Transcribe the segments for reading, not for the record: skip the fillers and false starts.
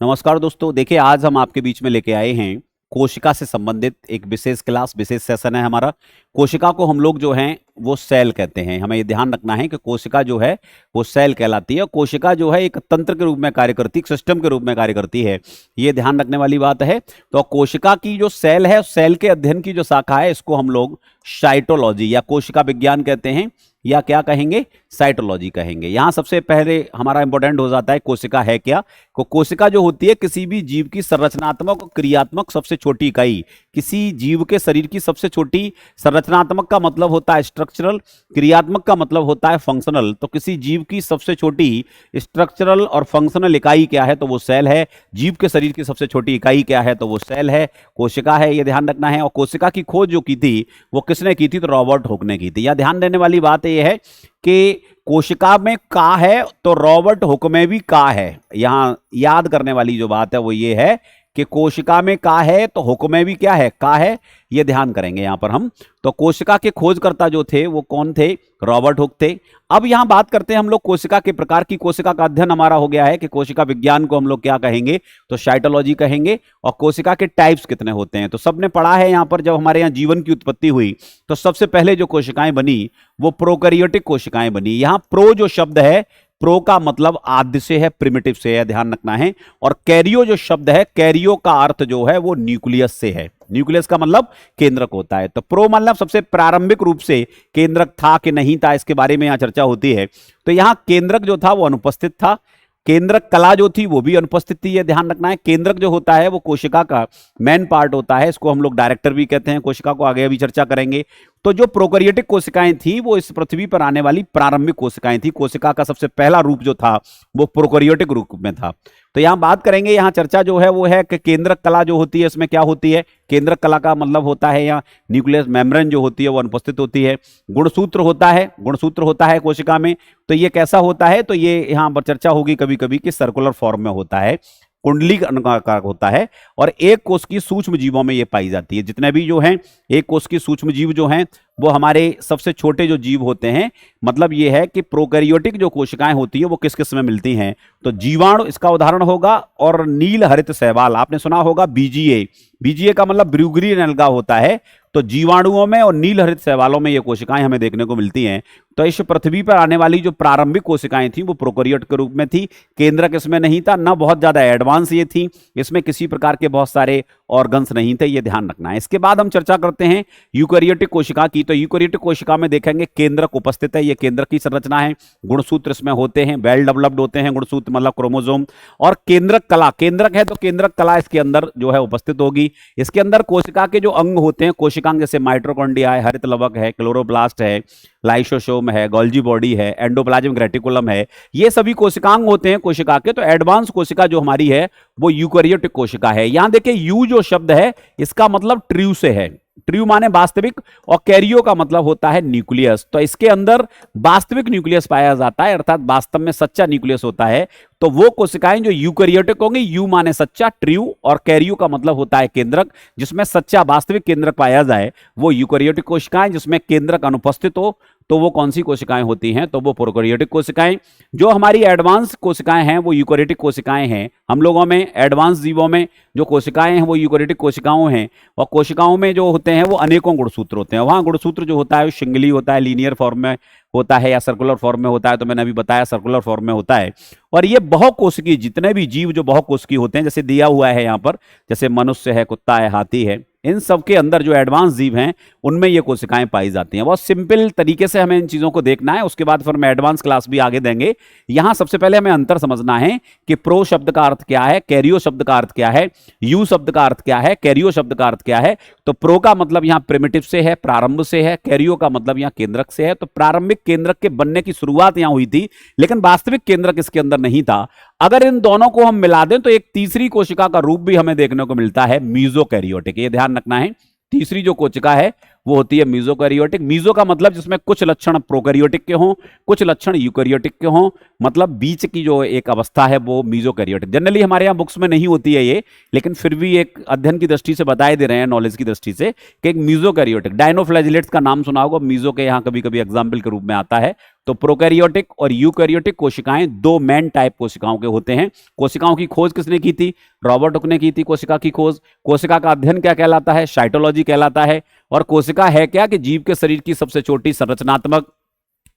नमस्कार दोस्तों, देखिए आज हम आपके बीच में लेके आए हैं कोशिका से संबंधित एक विशेष क्लास, विशेष सेशन है हमारा। कोशिका को हम लोग जो हैं वो सेल कहते हैं। हमें ये ध्यान रखना है कि कोशिका जो है वो सेल कहलाती है। कोशिका जो है एक तंत्र के रूप में कार्य करती है, एक सिस्टम के रूप में कार्य करती है, ये ध्यान रखने वाली बात है। तो कोशिका की जो सेल है, सेल के अध्ययन की जो शाखा है, इसको हम लोग साइटोलॉजी या कोशिका विज्ञान कहते हैं, या क्या कहेंगे, साइटोलॉजी कहेंगे। यहां सबसे पहले हमारा इंपॉर्टेंट हो जाता है कोशिका है क्या। कोशिका जो होती है किसी भी जीव की संरचनात्मक और क्रियात्मक सबसे छोटी इकाई। किसी जीव के शरीर की सबसे छोटी, संरचनात्मक का मतलब होता है स्ट्रक्चरल, क्रियात्मक का मतलब होता है फंक्शनल। तो किसी जीव की सबसे छोटी स्ट्रक्चरल और फंक्शनल इकाई क्या है, तो वो सेल है। जीव के शरीर की सबसे छोटी इकाई क्या है, तो वो सेल है, कोशिका है, ये ध्यान रखना है। और कोशिका की खोज जो की थी वो किसने की थी, तो रॉबर्ट हुक ने की थी। यह ध्यान देने वाली बात यह है कि कोशिका में का है तो रॉबर्ट हुक में भी का है। यहां याद करने वाली जो बात है वो ये है कि कोशिका में का है तो हुक में भी क्या है, का है। ये ध्यान करेंगे यहां पर हम। तो कोशिका के खोजकर्ता जो थे वो कौन थे, रॉबर्ट हुक थे। अब यहां बात करते हैं हम लोग कोशिका के प्रकार की। कोशिका का अध्ययन हमारा हो गया है कि कोशिका विज्ञान को हम लोग क्या कहेंगे, तो साइटोलॉजी कहेंगे। और कोशिका के टाइप्स कितने होते हैं, तो सबने पढ़ा है यहां पर। जब हमारे यहां जीवन की उत्पत्ति हुई तो सबसे पहले जो कोशिकाएं बनी वो प्रोकैरियोटिक कोशिकाएं बनी। यहां प्रो जो शब्द है, प्रो का मतलब आद्य से है, प्रिमिटिव से है, ध्यान रखना है। और कैरियो जो शब्द है, कैरियो का अर्थ जो है वो न्यूक्लियस से है। न्यूक्लियस का मतलब केंद्रक होता है। तो प्रो मतलब सबसे प्रारंभिक रूप से केंद्रक था कि नहीं था, इसके बारे में यहां चर्चा होती है। तो यहां केंद्रक जो था वो अनुपस्थित था। केंद्रक कला जो थी वो भी अनुपस्थित थी, ये ध्यान रखना है। केंद्रक जो होता है वो कोशिका का मेन पार्ट होता है, इसको हम लोग डायरेक्टर भी कहते हैं। कोशिका को आगे अभी चर्चा करेंगे। तो जो प्रोकैरियोटिक कोशिकाएं थी वो इस पृथ्वी पर आने वाली प्रारंभिक कोशिकाएं थी। कोशिका का सबसे पहला रूप जो था वो प्रोकैरियोटिक रूप में था। तो यहां बात करेंगे, यहां चर्चा जो है वो है कि केंद्रक कला जो होती है इसमें क्या होती है। केंद्रक कला का मतलब होता है यहाँ न्यूक्लियस मेम्ब्रेन जो होती है वो अनुपस्थित होती है। गुणसूत्र होता है, गुणसूत्र होता है कोशिका में। तो ये कैसा होता है, तो ये यहां पर चर्चा होगी कभी कभी कि सर्कुलर फॉर्म में होता है, कुंडली का होता है। और एक कोष की सूक्ष्म जीवों में ये पाई जाती है। जितने भी जो हैं एक कोष की सूक्ष्म जीव जो हैं वो हमारे सबसे छोटे जो जीव होते हैं। मतलब ये है कि प्रोकैरियोटिक जो कोशिकाएं होती है वो किस किस में मिलती हैं, तो जीवाणु इसका उदाहरण होगा। और नील हरित शैवाल आपने सुना होगा, बीजीए। बीजीए का मतलब ब्रूगेरियन एल्गा होता है। तो जीवाणुओं में और नील हरित शैवालों में ये कोशिकाएं हमें देखने को मिलती हैं। तो इस पृथ्वी पर आने वाली जो प्रारंभिक कोशिकाएं थी वो प्रोकैरियोट के रूप में थी। केंद्रक इसमें नहीं था, ना बहुत ज्यादा एडवांस ये थी। इसमें किसी प्रकार के बहुत सारे ऑर्गन्स नहीं थे, ये ध्यान रखना है। इसके बाद हम चर्चा करते हैं यूकैरियोटिक कोशिका की। तो यूकैरियोटिक कोशिका में देखेंगे केंद्रक उपस्थित है, ये केंद्रक की संरचना है। गुणसूत्र इसमें होते हैं, वेल डेवलप्ड होते हैं गुणसूत्र, मतलब क्रोमोसोम। और केंद्रक कला, केंद्रक है तो केंद्रक कला इसके अंदर जो है उपस्थित होगी। इसके अंदर कोशिका के जो अंग होते हैं, कोशिकांग, जैसे माइटोकॉन्ड्रिया है, हरित लवक है, क्लोरोप्लास्ट है, लाइसोसोम है, गोल्जी बॉडी है, एंडोप्लाज्मिक रेटिकुलम है, ये सभी कोशिकांग होते हैं कोशिका के। तो एडवांस कोशिका जो हमारी है वो यूकैरियोटिक कोशिका है। यहां देखिए यू जो शब्द है इसका मतलब ट्रू से है। ट्रू माने वास्तविक, और कैरियो का मतलब होता है न्यूक्लियस। तो इसके अंदर वास्तविक न्यूक्लियस पाया जाता है, अर्थात वास्तव में सच्चा न्यूक्लियस होता है। तो वो कोशिकाएं जो यूकैरियोटिक होंगी, यू माने सच्चा, ट्रू, और कैरियो का मतलब होता है केंद्रक, जिसमें सच्चा वास्तविक केंद्रक पाया जाए वो यूकैरियोटिक कोशिकाएं। जिसमें केंद्रक अनुपस्थित हो तो वो कौन सी कोशिकाएं होती हैं, तो वो प्रोकैरियोटिक कोशिकाएं। जो हमारी एडवांस कोशिकाएं हैं वो यूकैरियोटिक कोशिकाएं हैं। हम लोगों में एडवांस जीवों में जो कोशिकाएं हैं वो यूकैरियोटिक कोशिकाओं हैं। और कोशिकाओं में जो होते हैं वो अनेकों गुणसूत्र होते हैं। वहां गुणसूत्र जो होता है वो सिंगली होता है, लीनियर फॉर्म में होता है, या सर्कुलर फॉर्म में होता है। तो मैंने अभी बताया सर्कुलर फॉर्म में होता है। और ये बहुकोशिकीय, जितने भी जीव जो बहुकोशिकीय होते हैं, जैसे दिया हुआ है यहाँ पर, जैसे मनुष्य है, कुत्ता है, हाथी है, इन सब के अंदर जो एडवांस जीव हैं उनमें ये कोशिकाएं पाई जाती हैं। बहुत सिंपल तरीके से हमें इन चीजों को देखना है, उसके बाद फिर हम एडवांस क्लास भी आगे देंगे। यहां सबसे पहले हमें अंतर समझना है कि प्रो शब्द का अर्थ क्या है, कैरियो शब्द का अर्थ क्या है, यू शब्द का अर्थ क्या है, कैरियो शब्द का अर्थ क्या है। तो प्रो का मतलब यहां प्रिमिटिव से है, प्रारंभ से है। कैरियो का मतलब यहां केंद्रक से है। तो प्रारंभिक केंद्रक के बनने की शुरुआत यहां हुई थी, लेकिन वास्तविक केंद्रक इसके अंदर नहीं था। अगर इन दोनों को हम मिला दें तो एक तीसरी कोशिका का रूप भी हमें देखने को मिलता है, मीजोकैरियोटिक। ये ध्यान रखना है, तीसरी जो कोशिका है वो होती है मीजोकैरियोटिक। मीजो का मतलब जिसमें कुछ लक्षण प्रोकैरियोटिक के हों, कुछ लक्षण यूकैरियोटिक के हों, मतलब बीच की जो एक अवस्था है वो मीजोकैरियोटिक। जनरली हमारे यहाँ बुक्स में नहीं होती है ये, लेकिन फिर भी एक अध्ययन की दृष्टि से बताए दे रहे हैं, नॉलेज की दृष्टि से, कि एक मीजोकैरियोटिक। डायनोफ्लैजिलेट्स का नाम सुना होगा, मीजो के यहाँ कभी कभी एग्जाम्पल के रूप में आता है। तो प्रोकैरियोटिक और यूकैरियोटिक कोशिकाएं दो मेन टाइप कोशिकाओं के होते हैं। कोशिकाओं की खोज किसने की थी? रॉबर्ट हुक ने की थी कोशिका की खोज। कोशिका का अध्ययन क्या कहलाता है? साइटोलॉजी कहलाता है। और कोशिका है क्या? कि जीव के शरीर की सबसे छोटी संरचनात्मक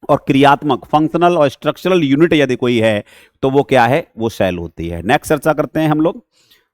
और क्रियात्मक, फंक्शनल और स्ट्रक्चरल यूनिट यदि कोई है तो वो क्या है? वो सेल होती है। नेक्स्ट चर्चा करते हैं हम लोग,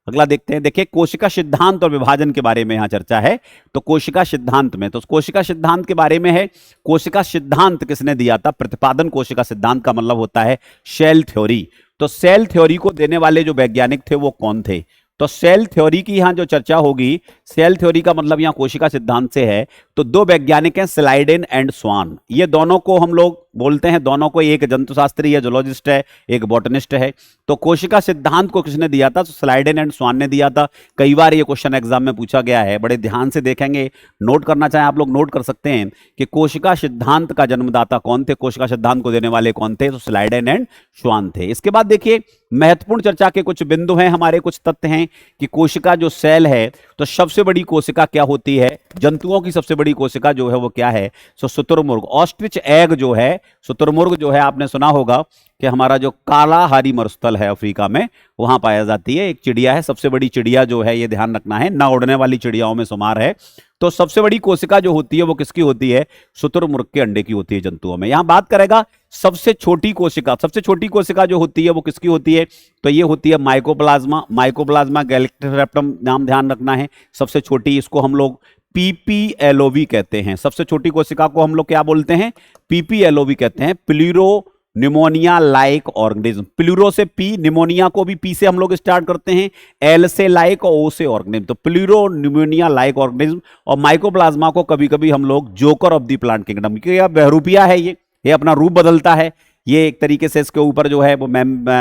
अगला देखते हैं। देखिए, कोशिका सिद्धांत और विभाजन के बारे में यहां चर्चा है। तो कोशिका सिद्धांत में, तो कोशिका सिद्धांत के बारे में है। कोशिका सिद्धांत किसने दिया था? प्रतिपादन। कोशिका सिद्धांत का मतलब होता है सेल थ्योरी। तो सेल थ्योरी को देने वाले जो वैज्ञानिक थे वो कौन थे? तो सेल थ्योरी की यहां जो चर्चा होगी, सेल थ्योरी का मतलब यहां कोशिका सिद्धांत से है, तो दो वैज्ञानिक हैं, स्लाइडेन एंड स्वान। ये दोनों को हम लोग बोलते हैं, दोनों को, एक जंतुशास्त्री है, जूलॉजिस्ट है, एक बॉटनिस्ट है। तो कोशिका सिद्धांत को किसने दिया था? तो स्लाइडेन एंड स्वान ने दिया था। कई बार ये क्वेश्चन एग्जाम में पूछा गया है, बड़े ध्यान से देखेंगे, नोट करना चाहें आप लोग नोट कर सकते हैं कि कोशिका सिद्धांत का जन्मदाता कौन थे, कोशिका सिद्धांत को देने वाले कौन थे? तो स्लाइडेन एंड स्वान थे। इसके बाद देखिए, महत्वपूर्ण चर्चा के कुछ बिंदु हैं हमारे, कुछ तथ्य हैं कि कोशिका जो सेल है, तो सबसे बड़ी कोशिका क्या होती है? जंतुओं की सबसे बड़ी कोशिका जो है वो क्या है? सो शुतुरमुर्ग। ऑस्ट्रिच एग जो है, शुतुरमुर्ग जो है, आपने सुना होगा कि हमारा जो कालाहारी मरुस्थल है अफ्रीका में, वहां पाया जाती है। एक चिड़िया है, सबसे बड़ी चिड़िया जो है, ये ध्यान रखना है, ना उड़ने वाली चिड़ियाओं में शुमार है। तो सबसे बड़ी कोशिका जो होती है वो किसकी होती है? शुतुरमुर्ग के अंडे की होती है जंतुओं में। यहां बात करेगा सबसे छोटी कोशिका, सबसे छोटी कोशिका जो होती है वो किसकी होती है? तो ये होती है माइकोप्लाज्मा। माइकोप्लाज्मा गैलेक्टोरेप्टम नाम ध्यान रखना है, सबसे छोटी। इसको हम लोग पीपीएलओवी कहते हैं। सबसे छोटी कोशिका को हम लोग क्या बोलते हैं? पीपीएलओवी कहते हैं, pleuro pneumonia like organism. Pleuro से पी, निमोनिया को भी पी से हम लोग स्टार्ट करते हैं, एल से लाइक और ओ से ऑर्गेनिज्म। तो प्लूरो निमोनिया लाइक ऑर्गेनिज्म। और माइकोप्लाज्मा को कभी कभी हम लोग joker of the plant kingdom, क्योंकि यह बहरूपिया है, ये अपना रूप बदलता है। ये एक तरीके से इसके ऊपर जो है वो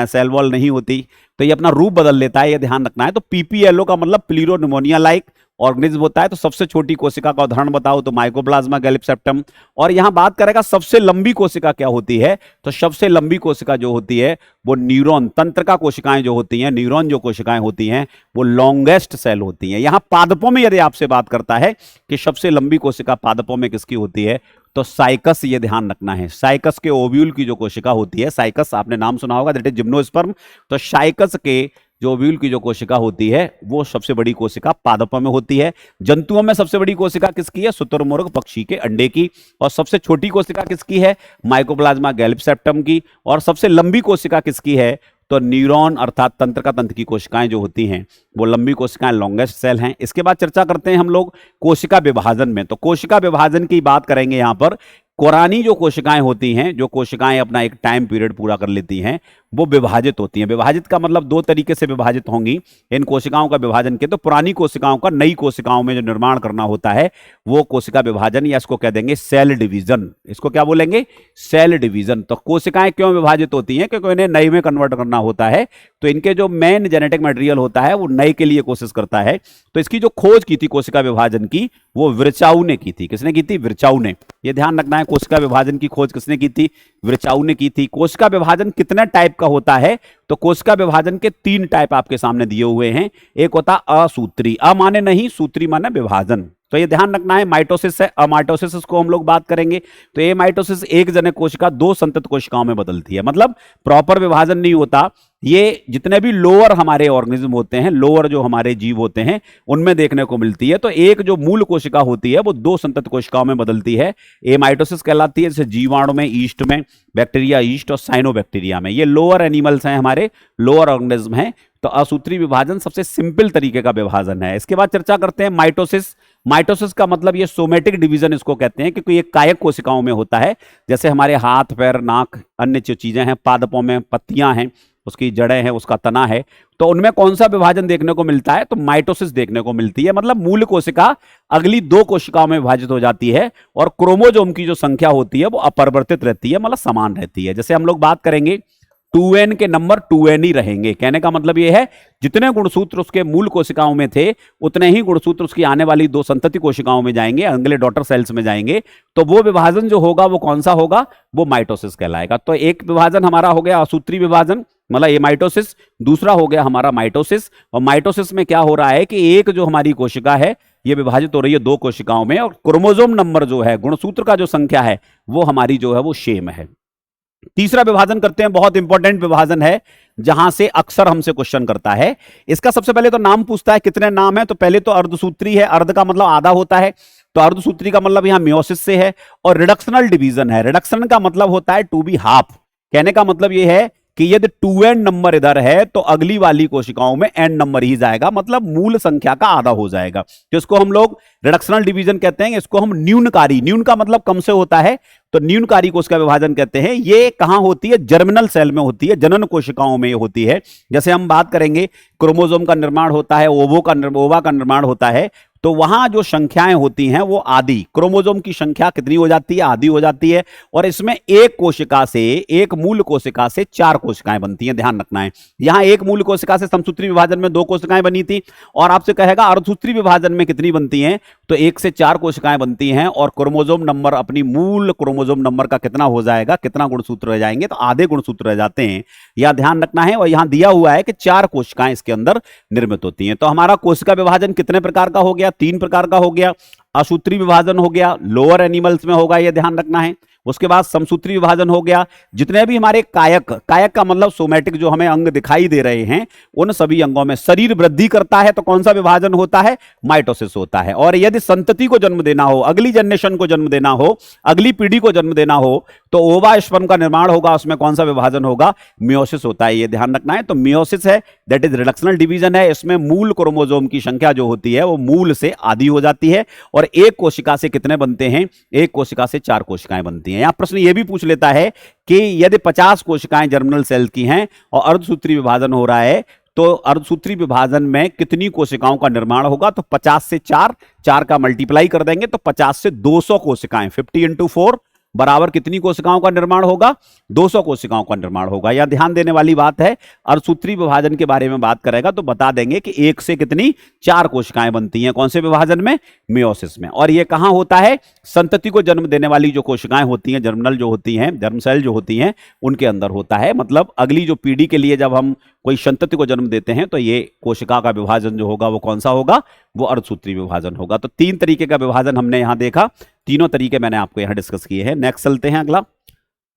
सेल वॉल नहीं होती, तो ये अपना रूप बदल लेता है, ये ध्यान रखना है। तो पीपीएलओ का मतलब प्लूरो निमोनिया लाइक ऑर्गेनिज्म होता है। तो सबसे छोटी कोशिका का उदाहरण बताओ तो माइकोप्लाज्मा गैलिप्सेप्टम। और यहां बात करेगा सबसे लंबी कोशिका क्या होती है? तो सबसे लंबी कोशिका जो होती है वो न्यूरॉन तंत्र का कोशिकाएं जो होती हैं, न्यूरॉन जो कोशिकाएं होती हैं वो लॉन्गेस्ट सेल होती हैं। यहां पादपों में यदि आपसे बात करता है कि सबसे लंबी कोशिका पादपों में किसकी होती है, तो साइकस, ये ध्यान रखना है। साइकस के ओव्यूल की जो कोशिका होती है, साइकस आपने नाम सुना होगा, दैट इज जिम्नोस्पर्म। तो साइकस के जो ओव्यूल की जो कोशिका होती है वो सबसे बड़ी कोशिका पादपों में होती है। जंतुओं में सबसे बड़ी कोशिका किसकी है? शुतुरमुर्ग पक्षी के अंडे की। और सबसे छोटी कोशिका किसकी है? माइकोप्लाज्मा गैलिप्सेप्टम की। और सबसे लंबी कोशिका किसकी है? तो न्यूरॉन अर्थात तंत्र का तंत्र की कोशिकाएं जो होती हैं वो लंबी कोशिकाएं, लॉन्गेस्ट सेल हैं। इसके बाद चर्चा करते हैं हम लोग कोशिका विभाजन में। तो कोशिका विभाजन की बात करेंगे यहां पर। कोरानी जो कोशिकाएं होती हैं, जो कोशिकाएं अपना एक टाइम पीरियड पूरा कर लेती हैं, वो विभाजित होती हैं। विभाजित का मतलब दो तरीके से विभाजित होंगी इन कोशिकाओं का विभाजन के। तो पुरानी कोशिकाओं का नई कोशिकाओं में जो निर्माण करना होता है वो कोशिका विभाजन, या इसको कह देंगे सेल डिवीजन। इसको क्या बोलेंगे? Cell division. तो कोशिकाएं क्यों विभाजित होती हैं? क्योंकि इन्हें नई में कन्वर्ट करना होता है। तो इनके जो मेन जेनेटिक मटेरियल होता है वो नए के लिए कोशिश करता है। तो इसकी जो खोज की थी कोशिका विभाजन की, वो विर्चाऊ ने की थी। किसने की थी? विर्चाऊ ने। ये ध्यान रखना है, कोशिका विभाजन की खोज किसने की थी? विर्चाऊ ने की थी। कोशिका विभाजन कितने टाइप का होता है? तो कोशिका विभाजन के 3 टाइप आपके सामने दिए हुए हैं। एक होता असूत्री, अ माने नहीं, सूत्री माने विभाजन। तो ये ध्यान रखना है। माइटोसिस है, अमाइटोसिस को हम लोग बात करेंगे। तो ये माइटोसिस एक जनक कोशिका 2 संतत कोशिकाओं में बदलती है, मतलब प्रॉपर विभाजन नहीं होता। ये जितने भी लोअर हमारे ऑर्गेनिज्म होते हैं, लोअर जो हमारे जीव होते हैं, उनमें देखने को मिलती है। तो एक जो मूल कोशिका होती है वो 2 संतत कोशिकाओं में बदलती है। ये माइटोसिस कहलाती है। जैसे जीवाणु में, ईस्ट में, बैक्टीरिया ईस्ट और साइनोबैक्टीरिया में, ये लोअर एनिमल्स हैं, हमारे लोअर ऑर्गेनिज्म हैं। तो असूत्री विभाजन सबसे सिंपल तरीके का विभाजन है। इसके बाद चर्चा करते हैं माइटोसिस। माइटोसिस का मतलब ये सोमेटिक डिवीजन इसको कहते हैं, क्योंकि ये कायक कोशिकाओं में होता है। जैसे हमारे हाथ, पैर, नाक, अन्य जो चीजें हैं, पादपों में पत्तियां हैं, उसकी जड़ें हैं, उसका तना है, तो उनमें कौन सा विभाजन देखने को मिलता है? तो माइटोसिस देखने को मिलती है। मतलब मूल कोशिका अगली 2 कोशिकाओं में विभाजित हो जाती है और क्रोमोजोम की जो संख्या होती है वो अपरिवर्तित रहती है, मतलब समान रहती है। जैसे हम लोग बात करेंगे 2n के नंबर 2n ही रहेंगे। कहने का मतलब यह है जितने गुणसूत्र उसके मूल कोशिकाओं में थे उतने ही गुणसूत्र उसकी आने वाली 2 संतति कोशिकाओं में जाएंगे, अगले डॉटर सेल्स में जाएंगे। तो वो विभाजन जो होगा वो कौन सा होगा, वो माइटोसिस कहलाएगा। तो एक विभाजन हमारा हो गया असूत्री विभाजन, मतलब ये माइटोसिस। दूसरा हो गया हमारा माइटोसिस, और माइटोसिस में क्या हो रहा है कि एक जो हमारी कोशिका है ये विभाजित हो रही है 2 कोशिकाओं में, और क्रोमोसोम नंबर जो है, गुणसूत्र का जो संख्या है वो हमारी जो है वो सेम है। तीसरा विभाजन करते हैं, बहुत इंपॉर्टेंट विभाजन है जहां से अक्सर हमसे क्वेश्चन करता है। इसका सबसे पहले तो नाम पूछता है, कितने नाम है, तो पहले तो अर्धसूत्री है, अर्ध का मतलब आधा होता है, तो अर्धसूत्री का मतलब यहां मियोसिस से है। और रिडक्शनल डिवीजन है, रिडक्शन का मतलब होता है टू बी हाफ। कहने का मतलब यह है कि यदि 2n नंबर इधर है तो अगली वाली कोशिकाओं में n नंबर ही जाएगा, मतलब मूल संख्या का आधा हो जाएगा। तो इसको हम लोग रिडक्शनल डिवीजन कहते हैं। इसको हम न्यूनकारी, न्यून का मतलब कम से होता है, तो न्यूनकारी कोशिका विभाजन कहते हैं। ये कहां होती है, जर्मिनल सेल में होती है, जनन कोशिकाओं में होती है। जैसे हम बात करेंगे क्रोमोसोम का निर्माण होता है, ओवा का निर्माण होता है, तो वहां जो संख्याएं होती हैं वो आदि, क्रोमोसोम की संख्या कितनी हो जाती है, आदि हो जाती है। और इसमें एक कोशिका से, एक मूल कोशिका से 4 कोशिकाएं बनती हैं, ध्यान रखना है। यहां एक मूल कोशिका से समसूत्री विभाजन में 2 कोशिकाएं बनी थी, और आपसे कहेगा अर्धसूत्री विभाजन में कितनी बनती हैं, तो 1 से 4 कोशिकाएं बनती हैं। और क्रोमोसोम नंबर, अपनी मूल क्रोमोसोम नंबर का कितना हो जाएगा, कितना गुणसूत्र रह जाएंगे, तो आधे गुणसूत्र रह जाते हैं, यह ध्यान रखना है। और यहां दिया हुआ है कि 4 कोशिकाएं इसके अंदर निर्मित होती हैं। तो हमारा कोशिका विभाजन कितने प्रकार का हो गया, 3 प्रकार का हो गया। असूत्री विभाजन हो गया, लोअर एनिमल्स में होगा, यह ध्यान रखना है। उसके बाद समसूत्री विभाजन हो गया, जितने भी हमारे कायक, कायक का मतलब सोमैटिक जो हमें अंग दिखाई दे रहे हैं, उन सभी अंगों में शरीर वृद्धि करता है तो कौन सा विभाजन होता है, माइटोसिस होता है। और यदि संतति को जन्म देना हो, अगली जनरेशन को जन्म देना हो, अगली पीढ़ी को जन्म देना हो, तो ओवा स्पर्म का निर्माण होगा, उसमें कौन सा विभाजन होगा, मियोसिस होता है, यह ध्यान रखना है। तो मियोसिस है, दैट इज रिडक्शनल डिवीजन है। इसमें मूल क्रोमोसोम की संख्या जो होती है वो मूल से आधी हो जाती है, और एक कोशिका से कितने बनते हैं, एक कोशिका से 4 कोशिकाएं बनती हैं। यहां प्रश्न यह भी पूछ लेता है कि यदि 50 कोशिकाएं जर्मिनल सेल की हैं और अर्धसूत्री विभाजन हो रहा है, तो अर्धसूत्री विभाजन में कितनी कोशिकाओं का निर्माण होगा, तो 50 से 4 का मल्टीप्लाई कर देंगे तो 50 से 200 कोशिकाएं, 50 इंटू 4 बराबर कितनी कोशिकाओं का निर्माण होगा, 200 कोशिकाओं का निर्माण होगा। यह ध्यान देने वाली बात है। अर्धसूत्री विभाजन के बारे में बात करेगा तो बता देंगे कि 1 से कितनी 4 कोशिकाएं बनती हैं, कौन से विभाजन में, मियोसिस में। और यह कहां होता है, संतति को जन्म देने वाली जो कोशिकाएं होती हैं, जर्मिनल जो होती हैं, जर्म सेल जो होती हैं, उनके अंदर होता है। मतलब अगली जो पीढ़ी के लिए जब हम कोई संतति को जन्म देते हैं तो ये कोशिका का विभाजन जो होगा वो कौन सा होगा, वो अर्धसूत्री विभाजन होगा। तो 3 तरीके का विभाजन हमने यहां देखा, तीनों तरीके मैंने आपको यहां डिस्कस किए हैं। नेक्स्ट चलते हैं,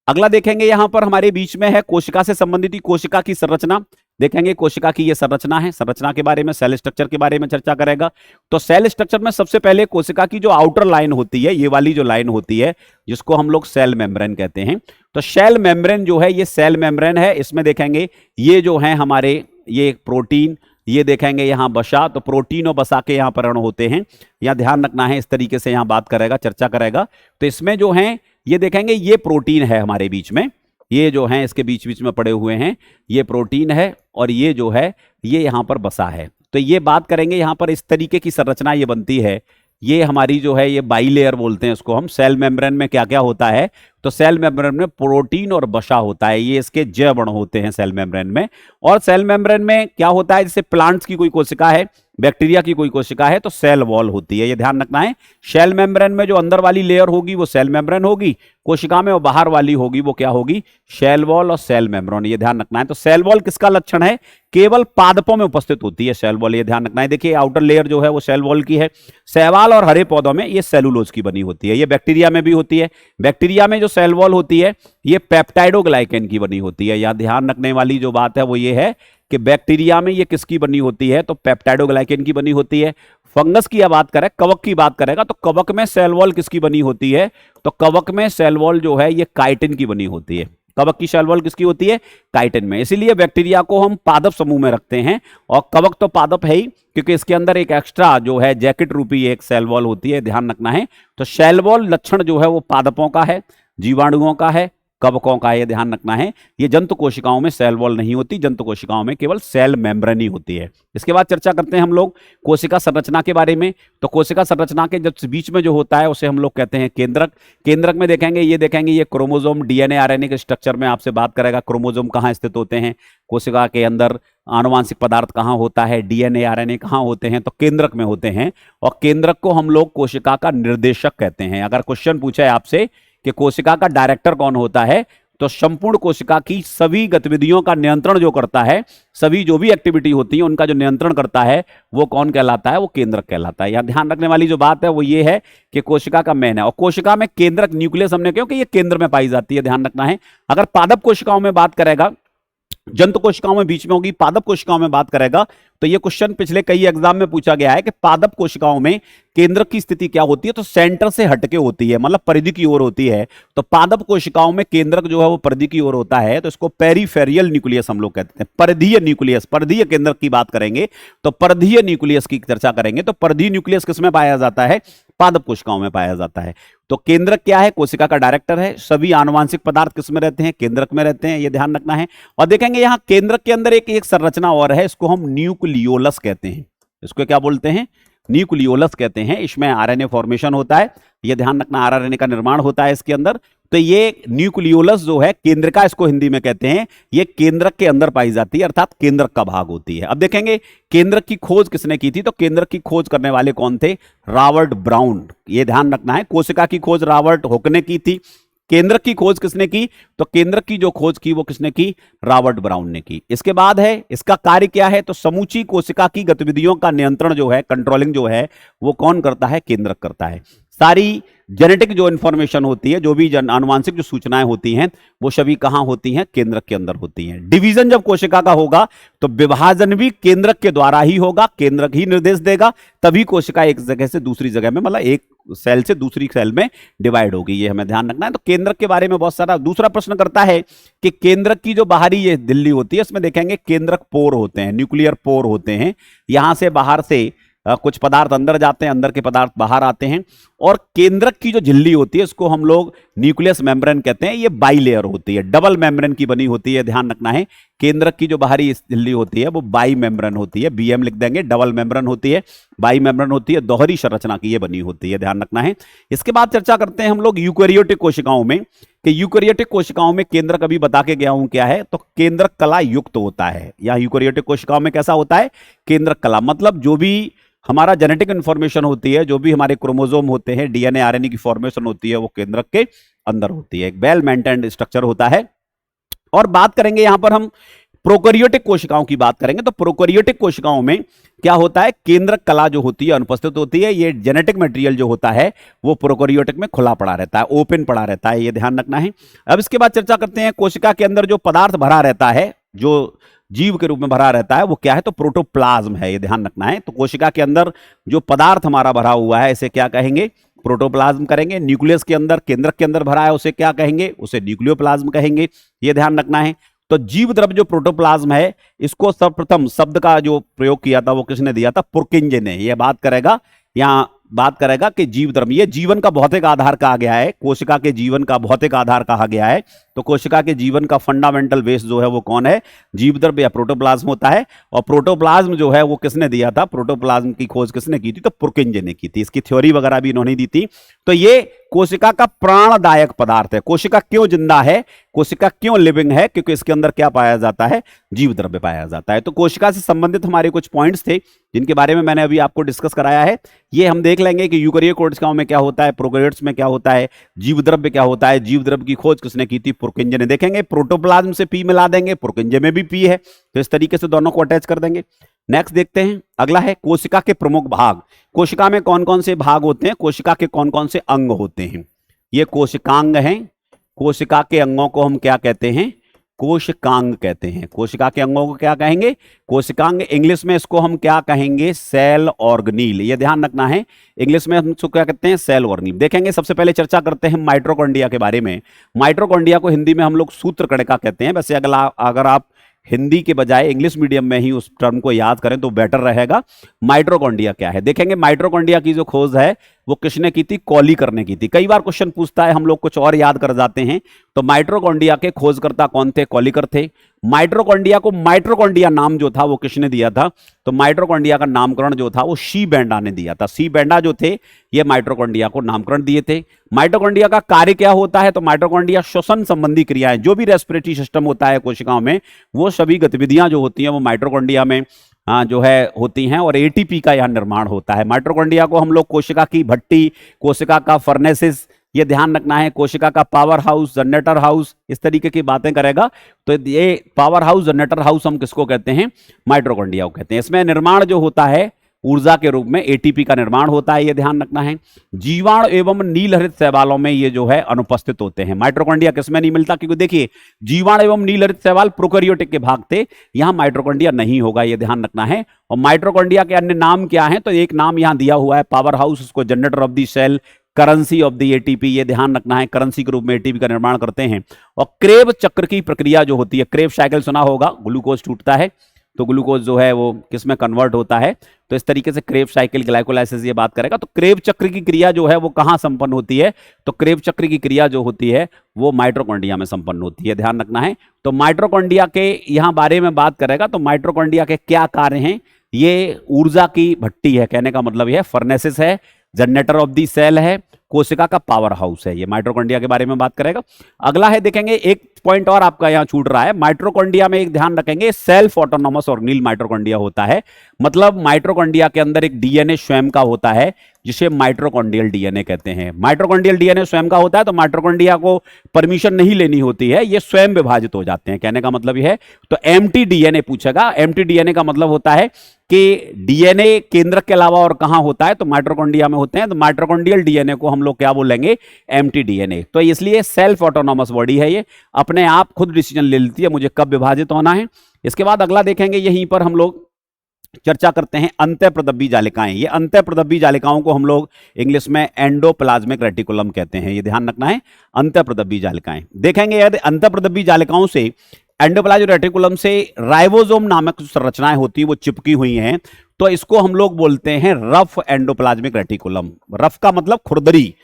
अगला देखेंगे। यहां पर हमारे बीच में है कोशिका से संबंधित कोशिका की संरचना। देखेंगे कोशिका की ये संरचना है, संरचना के बारे में, सेल स्ट्रक्चर के बारे में चर्चा करेगा। तो सेल स्ट्रक्चर में सबसे पहले कोशिका की जो आउटर लाइन होती है, ये वाली जो लाइन होती है जिसको हम लोग सेल मेम्ब्रेन कहते हैं। तो सेल मेम्ब्रेन जो है ये सेल मेम्ब्रेन है। इसमें देखेंगे ये जो है हमारे, ये प्रोटीन, ये देखेंगे यहां वसा, तो प्रोटीन और वसा के यहां पर अणु होते हैं। यहां ध्यान रखना है, इस तरीके से यहां बात करेगा, चर्चा करेगा। तो इसमें जो है ये देखेंगे ये प्रोटीन है हमारे बीच में, ये जो है इसके बीच बीच में पड़े हुए हैं, ये प्रोटीन है, और ये जो है ये यहां पर वसा है। तो ये बात करेंगे यहां पर, इस तरीके की संरचना ये बनती है। ये हमारी जो है ये बाइलेयर बोलते हैं इसको हम। सेल मेम्ब्रेन में क्या क्या होता है, तो सेल मेम्ब्रेन में प्रोटीन और वसा होता है, ये इसके जैव अणु होते हैं सेल मेम्ब्रेन में। और सेल मेम्ब्रेन में क्या होता है, जैसे प्लांट्स की कोई कोशिका है, बैक्टीरिया की कोई कोशिका है, तो सेल वॉल होती है, ये ध्यान रखना है। सेल मेम्ब्रेन में जो अंदर वाली लेयर होगी वो सेल मेम्ब्रेन होगी, कोशिका में वो बाहर वाली होगी वो क्या होगी, सेल वॉल और सेल मेम्ब्रेन, ये ध्यान रखना है। तो सेल वॉल किसका लक्षण है, केवल पादपों में उपस्थित होती है सेल वॉल, ये ध्यान रखना है। देखिए आउटर लेयर जो है वो सेल वॉल की है। शैवाल और हरे पौधों में ये सेलुलोज की बनी होती है, ये बैक्टीरिया में भी होती है। बैक्टीरिया में जो सेल वॉल होती है ये पेप्टाइडोग्लाइकेन की बनी होती है। या ध्यान रखने वाली जो बात है वो ये है कि बैक्टीरिया में ये किसकी बनी होती है, तो पेप्टाइडोग्लाइकेन की बनी होती है। फंगस की बात करें, कवक की बात करेगा, तो कवक में सेल वॉल किसकी बनी होती है, तो कवक में सेल वॉल जो है ये काइटिन की बनी होती है। कवक की सेल वॉल किसकी होती है, काइटिन में। इसीलिए बैक्टीरिया को हम पादप समूह में रखते हैं, और कवक तो पादप है ही, क्योंकि इसके अंदर एक एक्स्ट्रा जो है जैकेट रूपी एक सेल वॉल होती है, ध्यान रखना है। तो सेल वॉल लक्षण जो है वो पादपों का है, जीवाणुओं का है, कवकों का, ये ध्यान रखना है। ये जंतु कोशिकाओं में सेल वॉल नहीं होती, जंतु कोशिकाओं में केवल सेल मेम्ब्रेन ही होती है। इसके बाद चर्चा करते हैं हम लोग कोशिका संरचना के बारे में। तो कोशिका संरचना के जब बीच में जो होता है उसे हम लोग कहते हैं केंद्रक। केंद्रक में देखेंगे ये क्रोमोसोम डीएनए आरएनए के स्ट्रक्चर में आपसे बात करेगा। क्रोमोसोम कहाँ स्थित होते हैं, कोशिका के अंदर आनुवांशिक पदार्थ कहाँ होता है, डीएनए आरएनए कहाँ होते हैं, तो केंद्रक में होते हैं। और केंद्रक को हम लोग कोशिका का निर्देशक कहते हैं। अगर क्वेश्चन पूछा है आपसे कि कोशिका का डायरेक्टर कौन होता है, तो संपूर्ण कोशिका की सभी गतिविधियों का नियंत्रण जो करता है, सभी जो भी एक्टिविटी होती है उनका जो नियंत्रण करता है, वो कौन कहलाता है, वो केंद्रक कहलाता है। यहां ध्यान रखने वाली जो बात है वो ये है कि कोशिका का मेन है। और कोशिका में केंद्रक न्यूक्लियस हमने क्योंकि ये केंद्र में पाई जाती है, ध्यान रखना है। अगर पादप कोशिकाओं में बात करेगा, जंतु कोशिकाओं में बीच में होगी, पादप कोशिकाओं में बात करेगा, तो ये क्वेश्चन पिछले कई एग्जाम में पूछा गया है कि पादप कोशिकाओं में केंद्रक की स्थिति क्या होती है, तो सेंटर से हटके होती है, मतलब परिधि की ओर होती है। तो पादप कोशिकाओं में केंद्रक जो है वो परिधि की ओर होता है, तो इसको पेरिफेरियल न्यूक्लियस हम लोग कहते हैं। परिधीय न्यूक्लियस, परिधीय केंद्रक की बात करेंगे तो परिधीय न्यूक्लियस की चर्चा करेंगे। तो परिधीय न्यूक्लियस किसमें पाया जाता है, पादप कोशिकाओं में पाया जाता है। तो केंद्रक क्या है, कोशिका का डायरेक्टर है। सभी आनुवांशिक पदार्थ किसमें रहते हैं, केंद्रक में रहते हैं, ये ध्यान रखना है। और देखेंगे यहां केंद्रक के अंदर एक संरचना और है, इसको हम न्यूक्लियोलस कहते हैं। इसको क्या बोलते हैं, न्यूक्लियोलस कहते हैं। इसमें आरएनए फॉर्मेशन होता है, ये ध्यान रखना, आरएनए का निर्माण होता है इसके अंदर। तो ये न्यूक्लियोलस जो है, केंद्रिका इसको हिंदी में कहते हैं, ये केंद्रक के अंदर पाई जाती है, अर्थात केंद्रक का भाग होती है। अब देखेंगे केंद्रक की खोज किसने की थी, तो केंद्रक की खोज करने वाले कौन थे, रॉबर्ट ब्राउन। ये ध्यान रखना है, कोशिका की खोज रॉबर्ट हुक ने की थी, केंद्रक की खोज किसने की, तो केंद्रक की जो खोज की वो किसने की, रॉबर्ट ब्राउन ने की। इसके बाद है, इसका कार्य क्या है, तो समूची कोशिका की गतिविधियों का नियंत्रण जो है, कंट्रोलिंग जो है, वो कौन करता है, केंद्रक करता है। सारी जेनेटिक जो इंफॉर्मेशन होती है, जो भी आनुवांशिक जो सूचनाएं होती हैं, वो सभी कहां होती हैं, केंद्रक के अंदर होती हैं। डिवीजन जब कोशिका का होगा तो विभाजन भी केंद्रक के द्वारा ही होगा, केंद्रक ही निर्देश देगा, तभी कोशिका एक जगह से दूसरी जगह में, मतलब एक सेल से दूसरी सेल में डिवाइड होगी, ये हमें ध्यान रखना है। तो केंद्रक के बारे में बहुत सारा। दूसरा प्रश्न करता है कि केंद्रक की जो बाहरी ये दिल्ली होती है, इसमें देखेंगे केंद्रक पोर होते हैं, न्यूक्लियर पोर होते हैं। यहां से बाहर से कुछ पदार्थ अंदर जाते हैं, अंदर के पदार्थ बाहर आते हैं। और केंद्रक की जो झिल्ली होती है, इसको हम लोग न्यूक्लियस मेम्ब्रेन कहते हैं। ये बाइलेयर होती है, डबल मेम्ब्रेन की बनी होती है, ध्यान रखना है। केंद्रक की जो बाहरी झिल्ली होती है वो बाई मेम्ब्रेन होती है, बीएम लिख देंगे, डबल मेम्ब्रेन होती है, बाई मेम्ब्रेन होती है, दोहरी संरचना की ये बनी होती है, ध्यान रखना है। इसके बाद चर्चा करते हैं हम लोग यूकेरियोटिक कोशिकाओं में, कि यूकेरियोटिक कोशिकाओं में केंद्रक अभी बता के गया हूं क्या है, तो केंद्रक कला युक्त होता है। या यूकेरियोटिक कोशिकाओं में कैसा होता है, केंद्रक कला, मतलब जो भी हमारा जेनेटिक इंफॉर्मेशन होती है, जो भी हमारे क्रोमोसोम होते हैं, डीएनए आरएनए की फॉर्मेशन होती है, वो केंद्रक के अंदर होती है। एक वेल मेंटेन्ड स्ट्रक्चर होता है। और बात करेंगे यहां पर हम प्रोकैरियोटिक कोशिकाओं की बात करेंगे। तो प्रोकैरियोटिक कोशिकाओं में क्या होता है, केंद्रक कला जो होती है अनुपस्थित होती है। ये जेनेटिक मटेरियल जो होता है वो प्रोकैरियोटिक में खुला पड़ा रहता है, ओपन पड़ा रहता है, ये ध्यान रखना है। अब इसके बाद चर्चा करते हैं कोशिका के अंदर जो पदार्थ भरा रहता है, जो जीव के रूप में भरा रहता है, वो क्या है, तो प्रोटोप्लाज्म है, ये ध्यान रखना है। तो कोशिका के अंदर जो पदार्थ हमारा भरा हुआ है, इसे क्या कहेंगे, प्रोटोप्लाज्म करेंगे। न्यूक्लियस के अंदर, केंद्रक के अंदर भरा है, उसे क्या कहेंगे, उसे न्यूक्लियोप्लाज्म कहेंगे, ये ध्यान रखना है। तो जीव द्रव्य जो प्रोटोप्लाज्म है, इसको सर्वप्रथम शब्द का जो प्रयोग किया था वो किसने दिया था, पुरकिंजे ने। यह बात करेगा, यहां बात करेगा कि जीव द्रव्य, ये जीवन का भौतिक आधार कहा गया है, कोशिका के जीवन का भौतिक आधार कहा गया है। तो कोशिका के जीवन का फंडामेंटल बेस जो है वो कौन है, जीव द्रव्य या प्रोटोप्लाज्म होता है। और प्रोटोप्लाज्म जो है वो किसने दिया था, प्रोटोप्लाज्म की खोज किसने की थी, तो पुरकिंजे ने की थी। इसकी थ्योरी वगैरह भी इन्होंने दी थी। तो ये कोशिका का प्राणदायक पदार्थ है। कोशिका क्यों जिंदा है, कोशिका क्यों लिविंग है, क्योंकि इसके अंदर क्या पाया जाता है, जीव द्रव्य पाया जाता है। तो कोशिका से संबंधित हमारे कुछ पॉइंट्स थे जिनके बारे में मैंने अभी आपको डिस्कस कराया है। ये हम देख लेंगे कि यूकेरियोटिक कोशिकाओं में क्या होता है, प्रोकैरियोट्स में क्या होता है, जीव द्रव्य क्या होता है, जीव द्रव्य की खोज किसने की थी, पुरकिंजे ने। देखेंगे प्रोटोप्लाज्म से पी मिला देंगे, पुरकिंजे में भी पी है, तो इस तरीके से दोनों को अटैच कर देंगे। नेक्स्ट देखते हैं, अगला है कोशिका के प्रमुख भाग। कोशिका में कौन कौन से भाग होते हैं, कोशिका के कौन कौन से अंग होते हैं। ये कोशिकांग हैं। कोशिका के अंगों को हम क्या कहते हैं, कोशिकांग कहते हैं। कोशिका के अंगों को क्या कहेंगे, कोशिकांग। इंग्लिश में इसको हम क्या कहेंगे, सेल ऑर्गेनील, ये ध्यान रखना है। इंग्लिश में हम इसको क्या कहते हैं, सेल ऑर्गेनील। देखेंगे सबसे पहले चर्चा करते हैं माइटोकॉन्ड्रिया के बारे में। माइटोकॉन्ड्रिया को हिंदी में हम लोग सूत्रकणिका कहते हैं। वैसे अगर आप हिंदी के बजाय इंग्लिश मीडियम में ही उस टर्म को याद करें तो बेटर रहेगा। माइटोकॉन्ड्रिया क्या है, देखेंगे माइटोकॉन्ड्रिया की जो खोज है वो किसने की थी? कॉलीकर ने की थी। कई बार क्वेश्चन पूछता है, हम लोग कुछ और याद कर जाते हैं। तो माइटोकॉन्ड्रिया के खोजकर्ता कौन थे? कॉलीकर थे। माइटोकॉन्ड्रिया को माइटोकॉन्ड्रिया नाम जो था वो किसने दिया था? तो माइटोकॉन्ड्रिया का नामकरण जो था वो शी बेंडा ने दिया था। शी बेंडा जो थे ये माइटोकॉन्ड्रिया को नामकरण दिए थे। माइटोकॉन्ड्रिया का कार्य क्या होता है? तो माइटोकॉन्ड्रिया श्वसन संबंधी क्रियाएं, जो भी रेस्पिरेटरी सिस्टम होता है कोशिकाओं में, वो सभी गतिविधियां जो होती हैं वो माइटोकॉन्ड्रिया में जो है होती हैं, और एटीपी का यहां निर्माण होता है। माइटोकॉन्ड्रिया को हम लोग कोशिका की भट्टी, कोशिका का फर्नेसिस, ये ध्यान रखना है, कोशिका का पावर हाउस, जनरेटर हाउस, इस तरीके की बातें करेगा। तो ये पावर हाउस, जनरेटर हाउस हम किसको कहते हैं? माइटोकॉन्ड्रिया को कहते हैं। इसमें निर्माण जो होता है ऊर्जा के रूप में एटीपी का निर्माण होता है, ये ध्यान रखना है। जीवाणु एवं नीलहरित शैवालों में ये जो है अनुपस्थित होते हैं। माइटोकॉन्ड्रिया किसमें नहीं मिलता? क्योंकि देखिए जीवाणु एवं नीलहरित शैवाल प्रोकैरियोटिक के भाग थे, यहां माइटोकॉन्ड्रिया नहीं होगा, ये ध्यान रखना है। और माइटोकॉन्ड्रिया के अन्य नाम क्या है? तो एक नाम यहां दिया हुआ है पावर हाउस, उसको generator of the cell, currency of the ATP, ये ध्यान रखना है, करेंसी के रूप में एटीपी का निर्माण करते हैं। और क्रेब चक्र की प्रक्रिया जो होती है, क्रेब साइकिल सुना होगा, ग्लूकोज टूटता है तो ग्लूकोज जो है वो किस में कन्वर्ट होता है? तो इस तरीके से क्रेब साइकिल, ग्लाइकोलाइसिस ये बात करेगा। तो क्रेब चक्र की क्रिया जो है वो कहां संपन्न होती है? तो क्रेब चक्र की क्रिया जो होती है वो माइटोकॉन्ड्रिया में संपन्न होती है, ध्यान रखना है। तो माइटोकॉन्ड्रिया के यहां बारे में बात करेगा तो माइटोकॉन्ड्रिया के क्या कार्य हैं? ये ऊर्जा की भट्टी है, कहने का मतलब यह फर्नेसिस है, जनरेटर ऑफ दी सेल है, कोशिका का पावर हाउस है। ये माइटोकॉन्ड्रिया के बारे में बात करेगा। अगला है, देखेंगे एक पॉइंट और आपका यहां छूट रहा है। माइटोकॉन्ड्रिया में एक ध्यान रखेंगे, सेल्फ ऑटोनोमस ऑर्गेनेल माइटोकॉन्ड्रिया होता है। मतलब माइटोकॉन्ड्रिया के अंदर एक डीएनए स्वयं का होता है, जिसे माइटोकॉन्ड्रियल डीएनए कहते हैं। माइटोकॉन्ड्रियल डीएनए स्वयं का होता है, तो माइटोकॉन्ड्रिया को परमिशन नहीं लेनी होती है, ये स्वयं विभाजित हो जाते हैं, कहने का मतलब यह है। तो एम्प्टी डीएनए पूछेगा। एम्प्टी डीएनए का मतलब होता है कि डीएनए केंद्रक के अलावा और कहां होता है? तो माइटोकॉन्ड्रिया में होते हैं। तो माइटोकॉन्ड्रियल डीएनए को हम लोग क्या बोलेंगे? Empty DNA. तो इसलिए सेल्फ ऑटोनोमस बॉडी है, ये अपने आप खुद डिसीजन ले लेती है मुझे कब विभाजित होना है। इसके बाद अगला देखेंगे, यहीं पर हम लोग चर्चा करते हैं अंतःप्रदब्बी जालिकाएं। ये अंतःप्रदब्बी जालिकाओं को हम लोग इंग्लिश में एंडोप्लाज्मिक रेटिकुलम कहते हैं, ये ध्यान रखना है, अंतःप्रदब्बी जालिकाएं। देखेंगे यदि अंतःप्रदब्बी जालिकाओं से, एंडोप्लाज्मिक रेटिकुलम से राइबोसोम नामक संरचनाएं होती है वो चिपकी हुई हैं, तो इसको हम लोग बोलते हैं रफ एंडोप्लाज्मिक रेटिकुलम। रफ का मतलब खुरदरी।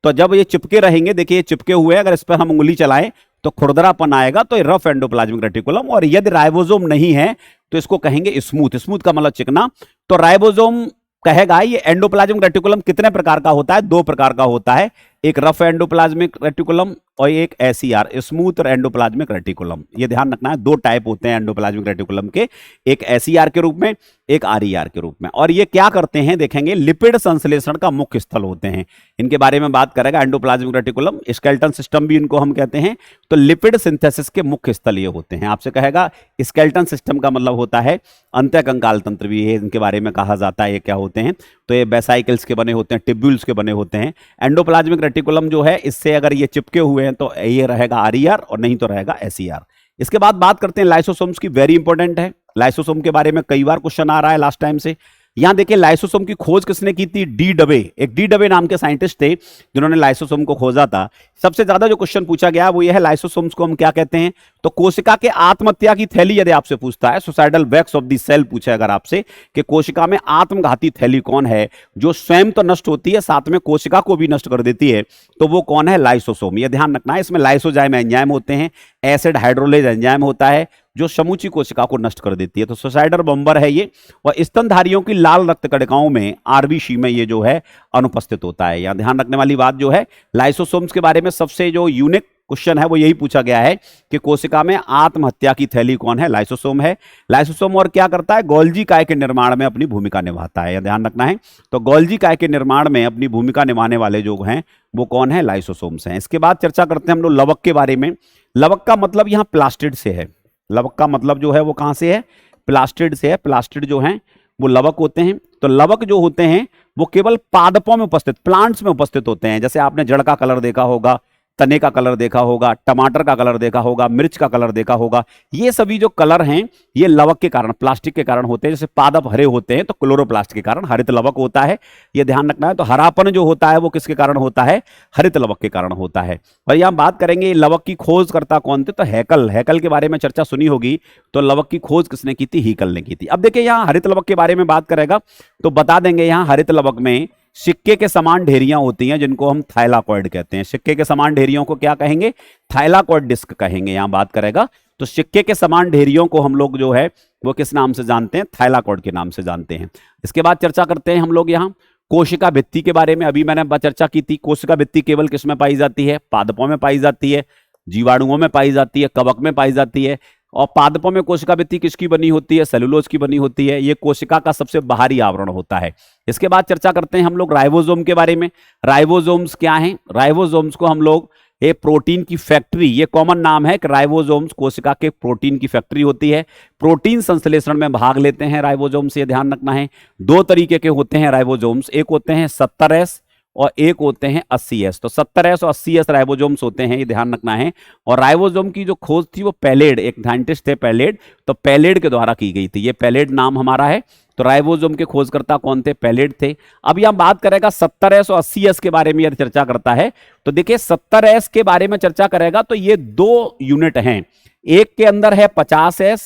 तो जब ये चिपके रहेंगे, देखिए ये चिपके हुए हैं, अगर इस पर हम उंगली चलाएं तो खुरदरापन आएगा, तो ये रफ एंडोप्लाज्मिक रेटिकुलम। और यदि राइबोसोम नहीं है तो इसको कहेंगे स्मूथ। स्मूथ का मतलब चिकना। तो राइबोसोम कहेगा ये एंडोप्लाज्मिक रेटिकुलम कितने प्रकार का होता है? दो प्रकार का होता है, एक रफ एंडोप्लाज्मिक रेटिकुलम और एक एसईआर, स्मूथ एंडोप्लाज्मिक रेटिकुलम। ये ध्यान रखना है, दो टाइप होते हैं एंडोप्लाज्मिक रेटिकुलम के, एक एसईआर के रूप में, एक आरईआर के रूप में। और ये क्या करते हैं देखेंगे, लिपिड संश्लेषण का मुख्य स्थल होते हैं। इनके बारे में बात करेगा एंडोप्लाज्मिक रेटिकुलम। स्केलेटन सिस्टम भी इनको हम कहते हैं। तो लिपिड सिंथेसिस के मुख्य स्थल ये होते हैं। आपसे कहेगा स्केलेटन सिस्टम का मतलब होता है अंतःकंकाल तंत्र भी है, इनके बारे में कहा जाता है ये क्या होते हैं? तो ये वेसाइकल्स के बने होते हैं, टिब्यूल्स के बने होते हैं। एंडोप्लाज्मिक रेटिकुलम जो है, इससे अगर ये चिपके हुए हैं तो ये रहेगा आरईआर और नहीं तो रहेगा एसईआर। इसके बाद बात करते हैं लाइसोसोम्स की, वेरी इंपॉर्टेंट है। लाइसोसोम के बारे में कई बार क्वेश्चन आ रहा है लास्ट टाइम से। यहां देखिए लाइसोसोम की खोज किसने की थी? डी डबे। एक डी डबे नाम के साइंटिस्ट थे जिन्होंने लाइसोसोम को खोजा था। सबसे ज्यादा जो क्वेश्चन पूछा गया वो ये है, लाइसोसोम्स को हम क्या कहते हैं? तो कोशिका के आत्महत्या की थैली यदि आपसे पूछता है, suicidal bags of the cell पूछे अगर आपसे, कि कोशिका में आत्मघाती थैली कौन है जो स्वयं तो नष्ट होती है साथ में कोशिका को भी नष्ट कर देती है, तो वो कौन है? लाइसोसोम। ये ध्यान रखना है, इसमें लाइसोजाइम एंजाइम होते हैं, एसिड हाइड्रोलेज एंजाइम होता है जो समूची कोशिका को नष्ट कर देती है। तो सुसाइडल बम्बर है ये। और स्तनधारियों की लाल रक्त कणिकाओं में, आरबीसी में ये जो है अनुपस्थित होता है। यहां ध्यान रखने वाली बात जो है, लाइसोसोम्स के बारे में सबसे जो यूनिक क्वेश्चन है वो यही पूछा गया है कि कोशिका में आत्महत्या की थैली कौन है? लाइसोसोम है। लाइसोसोम और क्या करता है? गोल्जी काय के निर्माण में अपनी भूमिका निभाता है, यह ध्यान रखना है। तो गोल्जी काय के निर्माण में अपनी भूमिका निभाने वाले जो हैं वो कौन है? लाइसोसोम्स हैं। इसके बाद चर्चा करते हैं हम लोग लवक के बारे में। लवक का मतलब यहां प्लास्टिड से है। लवक का मतलब जो है वो कहां से है? प्लास्टिड से है। प्लास्टिड जो हैं वो लवक होते हैं। तो लवक जो होते हैं वो केवल पादपों में उपस्थित, प्लांट्स में उपस्थित होते हैं। जैसे आपने जड़ का कलर देखा होगा, तने का कलर देखा होगा, टमाटर का कलर देखा होगा, मिर्च का कलर देखा होगा, ये सभी जो कलर हैं ये लवक के कारण, प्लास्टिक के कारण होते हैं। जैसे पादप हरे होते हैं तो क्लोरोप्लास्ट के कारण हरित लवक होता है, ये ध्यान रखना है। तो हरापन जो होता है वो किसके कारण होता है? हरित लवक के कारण होता है। और यहां बात करेंगे लवक की खोजकर्ता कौन थे? तो हैकल। हैकल के बारे में चर्चा सुनी होगी। तो लवक की खोज किसने की थी? हीकल ने की थी। अब देखिए यहां हरित लवक के बारे में बात करेगा तो बता देंगे, यहां हरित लवक में सिक्के के समान ढेरियां होती हैं जिनको हम थाइलाकॉइड कहते हैं। सिक्के के समान ढेरियों को क्या कहेंगे? थाइलाकॉइड डिस्क कहेंगे, यहां बात करेगा। तो सिक्के के समान ढेरियों को हम लोग जो है वो किस नाम से जानते हैं? थाइलाकॉइड के नाम से जानते हैं। इसके बाद चर्चा करते हैं हम लोग यहाँ कोशिका भित्ति के बारे में। अभी मैंने चर्चा की थी, कोशिका भित्ति केवल किसमें पाई जाती है? पादपों में पाई जाती है, जीवाणुओं में पाई जाती है, कवक में पाई जाती है। और पादपों में कोशिका भित्ति किसकी बनी होती है? सेलुलोज की बनी होती है। ये कोशिका का सबसे बाहरी आवरण होता है। इसके बाद चर्चा करते हैं हम लोग राइबोसोम के बारे में। राइबोसोम्स क्या हैं? राइबोसोम्स को हम लोग ये प्रोटीन की फैक्ट्री, ये कॉमन नाम है कि राइबोसोम्स कोशिका के प्रोटीन की फैक्ट्री होती है। प्रोटीन संश्लेषण में भाग लेते हैं राइबोसोम्स, ये ध्यान रखना है। दो तरीके के होते हैं राइबोसोम्स, एक होते हैं 70S और एक होते हैं 80S। तो 70S और 80S राइबोसोम्स होते हैं, ये ध्यान रखना है। और राइबोसोम की जो खोज थी वो पैलेड, एक साइंटिस्ट थे पैलेड, तो पैलेड के द्वारा की गई थी। ये पैलेड नाम हमारा है। तो राइबोसोम के खोजकर्ता कौन थे? पैलेड थे। अब यहां बात करेगा 70S और 80S के बारे में, यदि चर्चा करता है तो देखिए 70S के बारे में चर्चा करेगा तो ये दो यूनिट हैं, एक के अंदर है 50S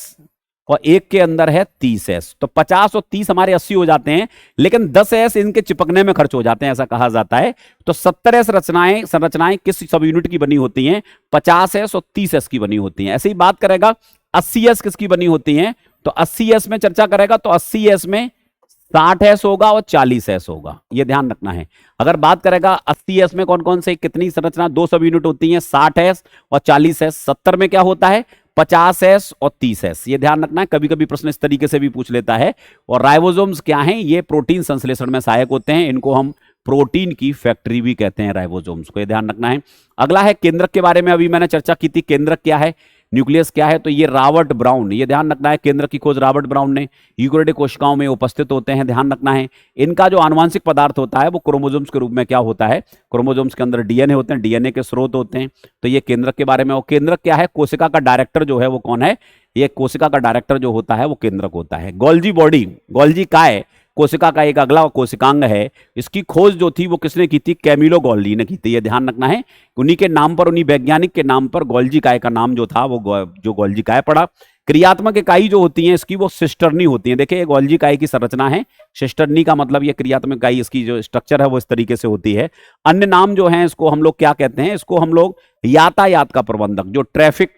और एक के अंदर है 30S। तो 50 और 30 हमारे 80 हो जाते हैं, लेकिन 10S इनके चिपकने में खर्च हो जाते हैं, ऐसा कहा जाता है। तो 70S संरचनाएं किस सब यूनिट की बनी होती हैं? 50S और 30S की बनी होती हैं। ऐसे ही बात करेगा 80S किसकी बनी होती हैं? तो 80S में चर्चा करेगा तो 80S में 60S होगा और 40S होगा, ये ध्यान रखना है। अगर बात करेगा 80S में कौन कौन से कितनी संरचना, दो सब यूनिट होती हैं, 60S और 40S। 70 में क्या होता है? 50S और 30S, ये ध्यान रखना है। कभी कभी प्रश्न इस तरीके से भी पूछ लेता है। और राइबोसोम्स क्या हैं? ये प्रोटीन संश्लेषण में सहायक होते हैं, इनको हम प्रोटीन की फैक्ट्री भी कहते हैं राइबोसोम्स को, ये ध्यान रखना है। अगला है केंद्रक के बारे में, अभी मैंने चर्चा की थी। केंद्रक क्या है? न्यूक्लियस क्या है? तो ये रॉबर्ट ब्राउन, ये ध्यान रखना है। केंद्र की खोज रॉबर्ट ब्राउन ने, यूकेरियोटिक कोशिकाओं में उपस्थित होते हैं, ध्यान रखना है। इनका जो आनुवंशिक पदार्थ होता है वो क्रोमोसोम्स के रूप में क्या होता है? क्रोमोसोम्स के अंदर डीएनए होते हैं, डीएनए के स्रोत होते हैं। तो ये केंद्रक के बारे में। और केंद्रक क्या है? कोशिका का डायरेक्टर जो है वो कौन है? ये कोशिका का डायरेक्टर जो होता है वो केंद्रक होता है। गोल्जी बॉडी, गोल्जी काय कोशिका का एक अगला कोशिकांग है। इसकी खोज जो थी वो किसने की थी? कैमिलो गोल्जी ने की थी, ये ध्यान रखना है। उन्हीं के नाम पर, उन्हीं वैज्ञानिक के नाम पर गोल्जी काय का नाम जो था वो जो गोल्जी काय पड़ा। क्रियात्मक इकाई जो होती है इसकी वो सिस्टर्नी होती है। देखिए ये गोल्जी काय की संरचना है, सिस्टर्नी का मतलब ये क्रियात्मक इकाई, इसकी जो स्ट्रक्चर है वो इस तरीके से होती है। अन्य नाम जो है इसको हम लोग क्या कहते हैं? इसको हम लोग यातायात का प्रबंधक, जो ट्रैफिक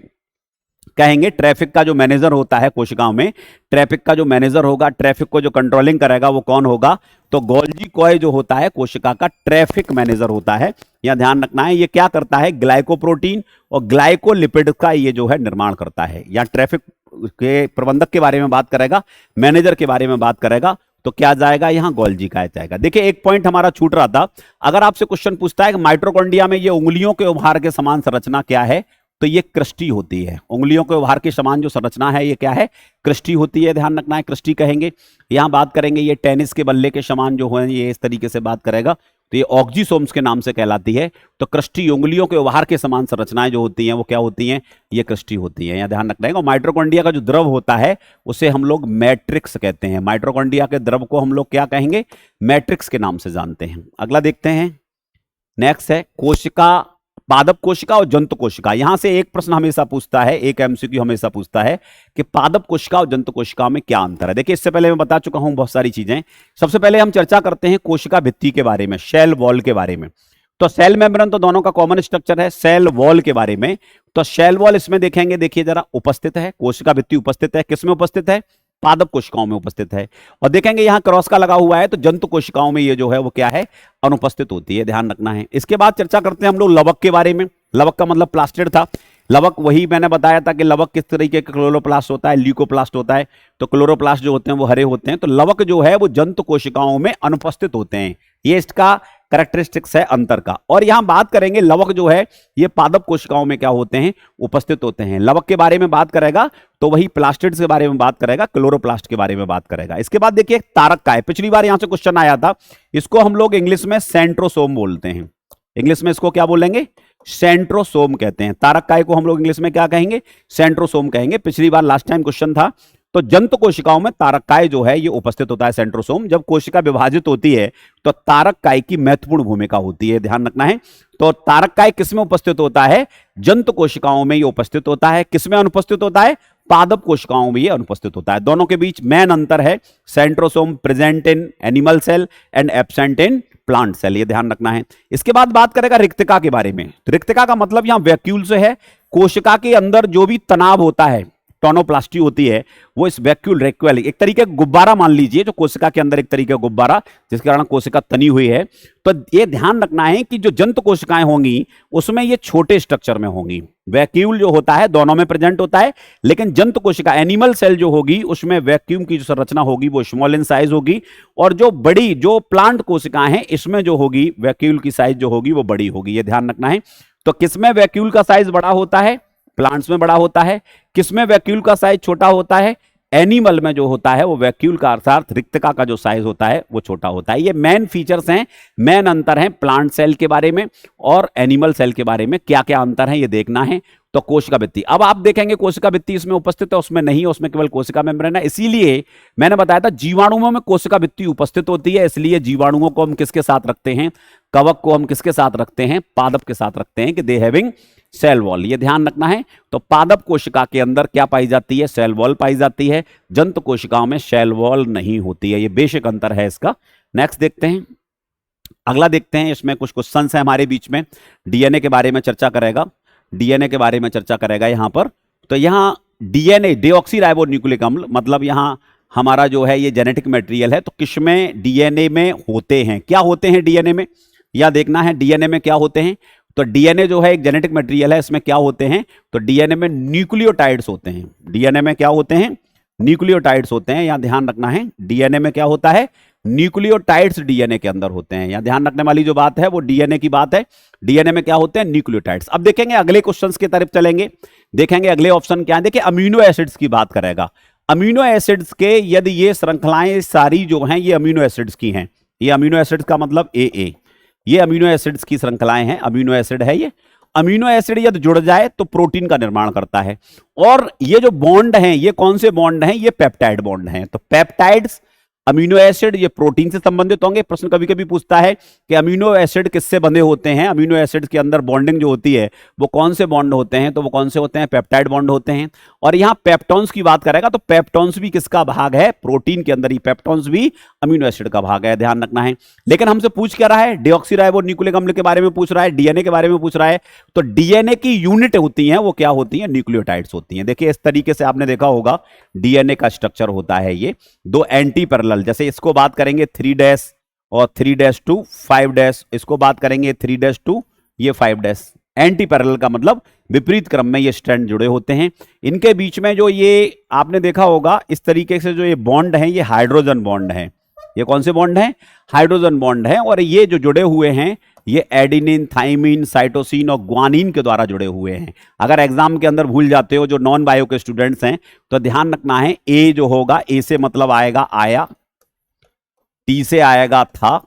कहेंगे। ट्रैफिक का जो मैनेजर होता है कोशिकाओं में, ट्रैफिक का जो मैनेजर होगा, ट्रैफिक को जो कंट्रोलिंग करेगा वो कौन होगा? तो गोल्जी कॉय जो होता है कोशिका का ट्रैफिक मैनेजर होता है, यह ध्यान रखना है। ये क्या करता है? ग्लाइकोप्रोटीन और ग्लाइकोलिपिड का ये जो है निर्माण करता है। या ट्रैफिक के प्रबंधक के बारे में बात करेगा, मैनेजर के बारे में बात करेगा तो क्या जाएगा? यहां गोल्जी काय जाएगा। देखिए एक पॉइंट हमारा छूट रहा था। अगर आपसे क्वेश्चन पूछता है कि माइटोकॉन्ड्रिया में ये उंगलियों के उभार के समान संरचना क्या है, तो ये क्रिस्टी होती है। उंगलियों के उभार के समान जो संरचना है ये क्या है? क्रिस्टी होती है, ध्यान रखना है, क्रिस्टी कहेंगे। यहां बात करेंगे ये टेनिस के बल्ले के समान जो है, ये इस तरीके से बात करेगा तो ये ऑक्जीसोम्स के नाम से कहलाती है। तो क्रिस्टी, उंगलियों के उभार के समान संरचनाएं जो होती हैं वो क्या होती हैं? ये क्रिस्टी होती है, यहां ध्यान रखना है। और माइटोकॉन्ड्रिया का जो द्रव होता है उसे हम लोग मैट्रिक्स कहते हैं। माइटोकॉन्ड्रिया के द्रव को हम लोग क्या कहेंगे? मैट्रिक्स के नाम से जानते हैं। अगला देखते हैं, नेक्स्ट है कोशिका, पादप कोशिका और जंतु कोशिका। यहां से एक प्रश्न हमेशा पूछता है, एक एमसीक्यू हमेशा पूछता है कि पादप कोशिका और जंतु कोशिका में क्या अंतर है। देखिए इससे पहले मैं बता चुका हूं बहुत सारी चीजें। सबसे पहले हम चर्चा करते हैं कोशिका भित्ति के बारे में, सेल वॉल के बारे में। तो सेल मेम्ब्रेन तो दोनों का कॉमन स्ट्रक्चर है। सेल वॉल के बारे में, तो सेल वॉल इसमें देखेंगे, देखिए जरा, उपस्थित है। कोशिका भित्ति उपस्थित है, किसमें उपस्थित है? पादप कोशिकाओं में उपस्थित है। और देखेंगे यहां क्रॉस का लगा हुआ है, तो जंतु कोशिकाओं में ये जो है वो क्या है? अनुपस्थित होती है, ध्यान रखना है। इसके बाद चर्चा करते हैं हम लोग लवक के बारे में। लवक का मतलब प्लास्टिड था। लवक वही मैंने बताया था कि लवक किस तरीके का क्लोरोप्लास्ट होता है, ल्यूकोप्लास्ट होता है। तो क्लोरोप्लास्ट जो होते हैं वो हरे होते हैं। तो लवक जो है वो जंतु कोशिकाओं में अनुपस्थित होते हैं, ये इसका कैरेक्टरिस्टिक्स है अंतर का। और यहां बात करेंगे लवक जो है ये पादप कोशिकाओं में क्या होते हैं? उपस्थित होते हैं। लवक के बारे में बात करेगा तो वही प्लास्टिड्स के बारे में बात करेगा, क्लोरोप्लास्ट के बारे में बात करेगा। इसके बाद देखिए तारक काय, पिछली बार यहां से क्वेश्चन आया था। इसको हम लोग इंग्लिश में सेंट्रोसोम बोलते हैं। इंग्लिश में इसको क्या बोलेंगे? सेंट्रोसोम कहते हैं। तारक काय को हम लोग इंग्लिश में क्या कहेंगे? सेंट्रोसोम कहेंगे। पिछली बार लास्ट टाइम क्वेश्चन था। तो जंतु कोशिकाओं में तारक काय जो है ये उपस्थित होता है, सेंट्रोसोम। जब कोशिका विभाजित होती है तो तारक काय की महत्वपूर्ण भूमिका होती है, ध्यान रखना है। तो तारक काय किसमें उपस्थित होता है? जंतु कोशिकाओं में ये उपस्थित होता है। किसमें अनुपस्थित होता है? पादप कोशिकाओं में ये अनुपस्थित होता है। दोनों के बीच मेन अंतर है centrosome present in animal cell and absent in plant cell, ये ध्यान रखना है। इसके बाद बात करेगा रिक्तिका के बारे में। तो रिक्तिका का मतलब यहां वैक्यूल से है, कोशिका के अंदर जो भी तनाव होता है, टोनोप्लास्टी होती है, वो इस वैक्यूल रेक्यूल, एक तरीके का गुब्बारा मान लीजिए, जो कोशिका के अंदर एक तरीके का गुब्बारा जिसके कारण कोशिका तनी हुई है। तो ये ध्यान रखना है कि जो जंतु कोशिकाएं होंगी उसमें ये छोटे स्ट्रक्चर में होंगी। वैक्यूल जो होता है दोनों में प्रेजेंट होता है, लेकिन जंतु कोशिका एनिमल सेल जो होगी उसमें वैक्यूम की जो संरचना होगी वो स्मॉल इन साइज होगी, और जो बड़ी जो प्लांट कोशिकाएं हैं इसमें जो होगी वैक्यूल की साइज जो होगी वो बड़ी होगी, ये ध्यान रखना है। तो किसमें वैक्यूल का साइज बड़ा होता है? प्लांट्स में बड़ा होता है। किसमें वैक्यूल का साइज छोटा होता है? एनिमल में जो होता है वो वैक्यूल का अर्थात रिक्तिका का जो साइज होता है वो छोटा होता है। ये मेन फीचर्स हैं, मेन अंतर हैं प्लांट सेल के बारे में और एनिमल सेल के बारे में। क्या क्या अंतर है ये देखना है। तो कोशिका भित्ति, अब आप देखेंगे कोशिका भित्ति इसमें उपस्थित है, उसमें नहीं है, उसमें केवल कोशिका मेम्ब्रेन है। इसीलिए मैंने बताया था जीवाणुओं में कोशिका भित्ति उपस्थित होती है, इसलिए जीवाणुओं को हम किसके साथ रखते हैं? कवक को हम किसके साथ रखते हैं? पादप के साथ रखते हैं कि दे हैविंग सेल वॉल, ये ध्यान रखना है। तो पादप कोशिका के अंदर क्या पाई जाती है? सेल वॉल पाई जाती है। जंतु कोशिकाओं में सेल वॉल नहीं होती है, ये बेसिक अंतर है इसका। नेक्स्ट देखते हैं, अगला देखते हैं। इसमें कुछ क्वेश्चंस है हमारे बीच में, डीएनए के बारे में चर्चा करेगा, डीएनए के बारे में चर्चा करेगा यहां पर। तो यहां डीएनए डीऑक्सी राइबोन्यूक्लिक अम्ल, मतलब यहां हमारा जो है ये जेनेटिक मटेरियल है। तो किसमें? डीएनए में होते हैं। क्या होते हैं डीएनए में? यह देखना है डीएनए में क्या होते हैं। तो डीएनए जो है एक जेनेटिक मटेरियल है, इसमें क्या होते हैं? तो डीएनए में न्यूक्लियोटाइड्स होते हैं। डीएनए में क्या होते हैं? न्यूक्लियोटाइड्स होते हैं, यहां ध्यान रखना है। डीएनए में क्या होता है? न्यूक्लियोटाइड्स डीएनए के अंदर होते हैं। यहां ध्यान रखने वाली जो बात है वो डीएनए की बात है। डीएनए में क्या होते हैं? न्यूक्लियोटाइड्स। अब देखेंगे अगले क्वेश्चंस की तरफ चलेंगे, देखेंगे अगले ऑप्शन क्या है। देखिए अमीनो एसिड्स की बात करेगा। अमीनो एसिड्स के यदि ये श्रृंखलाएं सारी जो हैं ये अमीनो एसिड्स की हैं, ये अमीनो एसिड्स का मतलब ए, ये अमीनो एसिड्स की श्रृंखलाएं हैं, अमीनो एसिड है ये। अमीनो एसिड यदि जुड़ जाए तो प्रोटीन का निर्माण करता है। और ये जो बॉन्ड हैं ये कौन से बॉन्ड हैं? ये पेप्टाइड बॉन्ड हैं। तो पेप्टाइड्स, अमीनो एसिड, ये प्रोटीन से संबंधित होंगे। प्रश्न कभी कभी पूछता है कि अमीनो एसिड किससे बंधे होते हैं? अमीनो एसिड के अंदर बॉन्डिंग जो होती है वो कौन से बॉन्ड होते हैं? तो वो कौन से होते हैं? पेप्टाइड बॉन्ड होते हैं। और यहां पेप्टॉन्स की बात करेगा तो पेप्टॉन्स भी किसका भाग है? प्रोटीन के अंदर ही पेप्टॉन्स भी अमीनो एसिड का भाग है, ध्यान रखना है। लेकिन हमसे पूछ क्या रहा है? डीऑक्सीराइबोन्यूक्लिक अम्ल के बारे में पूछ रहा है, डीएनए के बारे में पूछ रहा है। तो डीएनए की यूनिट होती है वो क्या होती है? न्यूक्लियोटाइड्स होती हैं। देखिए इस तरीके से आपने देखा होगा डीएनए का स्ट्रक्चर होता है। ये दो एंटी पैरेलल, जैसे इसको बात करेंगे 3' और 3' 5', इसको बात करेंगे 3' ये 5'। एंटी पैरेलल का मतलब विपरीत क्रम में ये स्ट्रैंड जुड़े होते हैं। इनके बीच में जो ये आपने देखा होगा इस तरीके से जो ये बॉन्ड है ये हाइड्रोजन बॉन्ड है। ये कौन से बॉन्ड है? हाइड्रोजन बॉन्ड है। और ये जो जुड़े हुए हैं ये एडिनिन, थाइमिन, साइटोसिन और ग्वानिन के द्वारा जुड़े हुए हैं। अगर एग्जाम के अंदर भूल जाते हो जो नॉन बायो के स्टूडेंट्स हैं तो ध्यान रखना है, ए जो होगा, ए से मतलब आएगा आया, टी से आएगा था,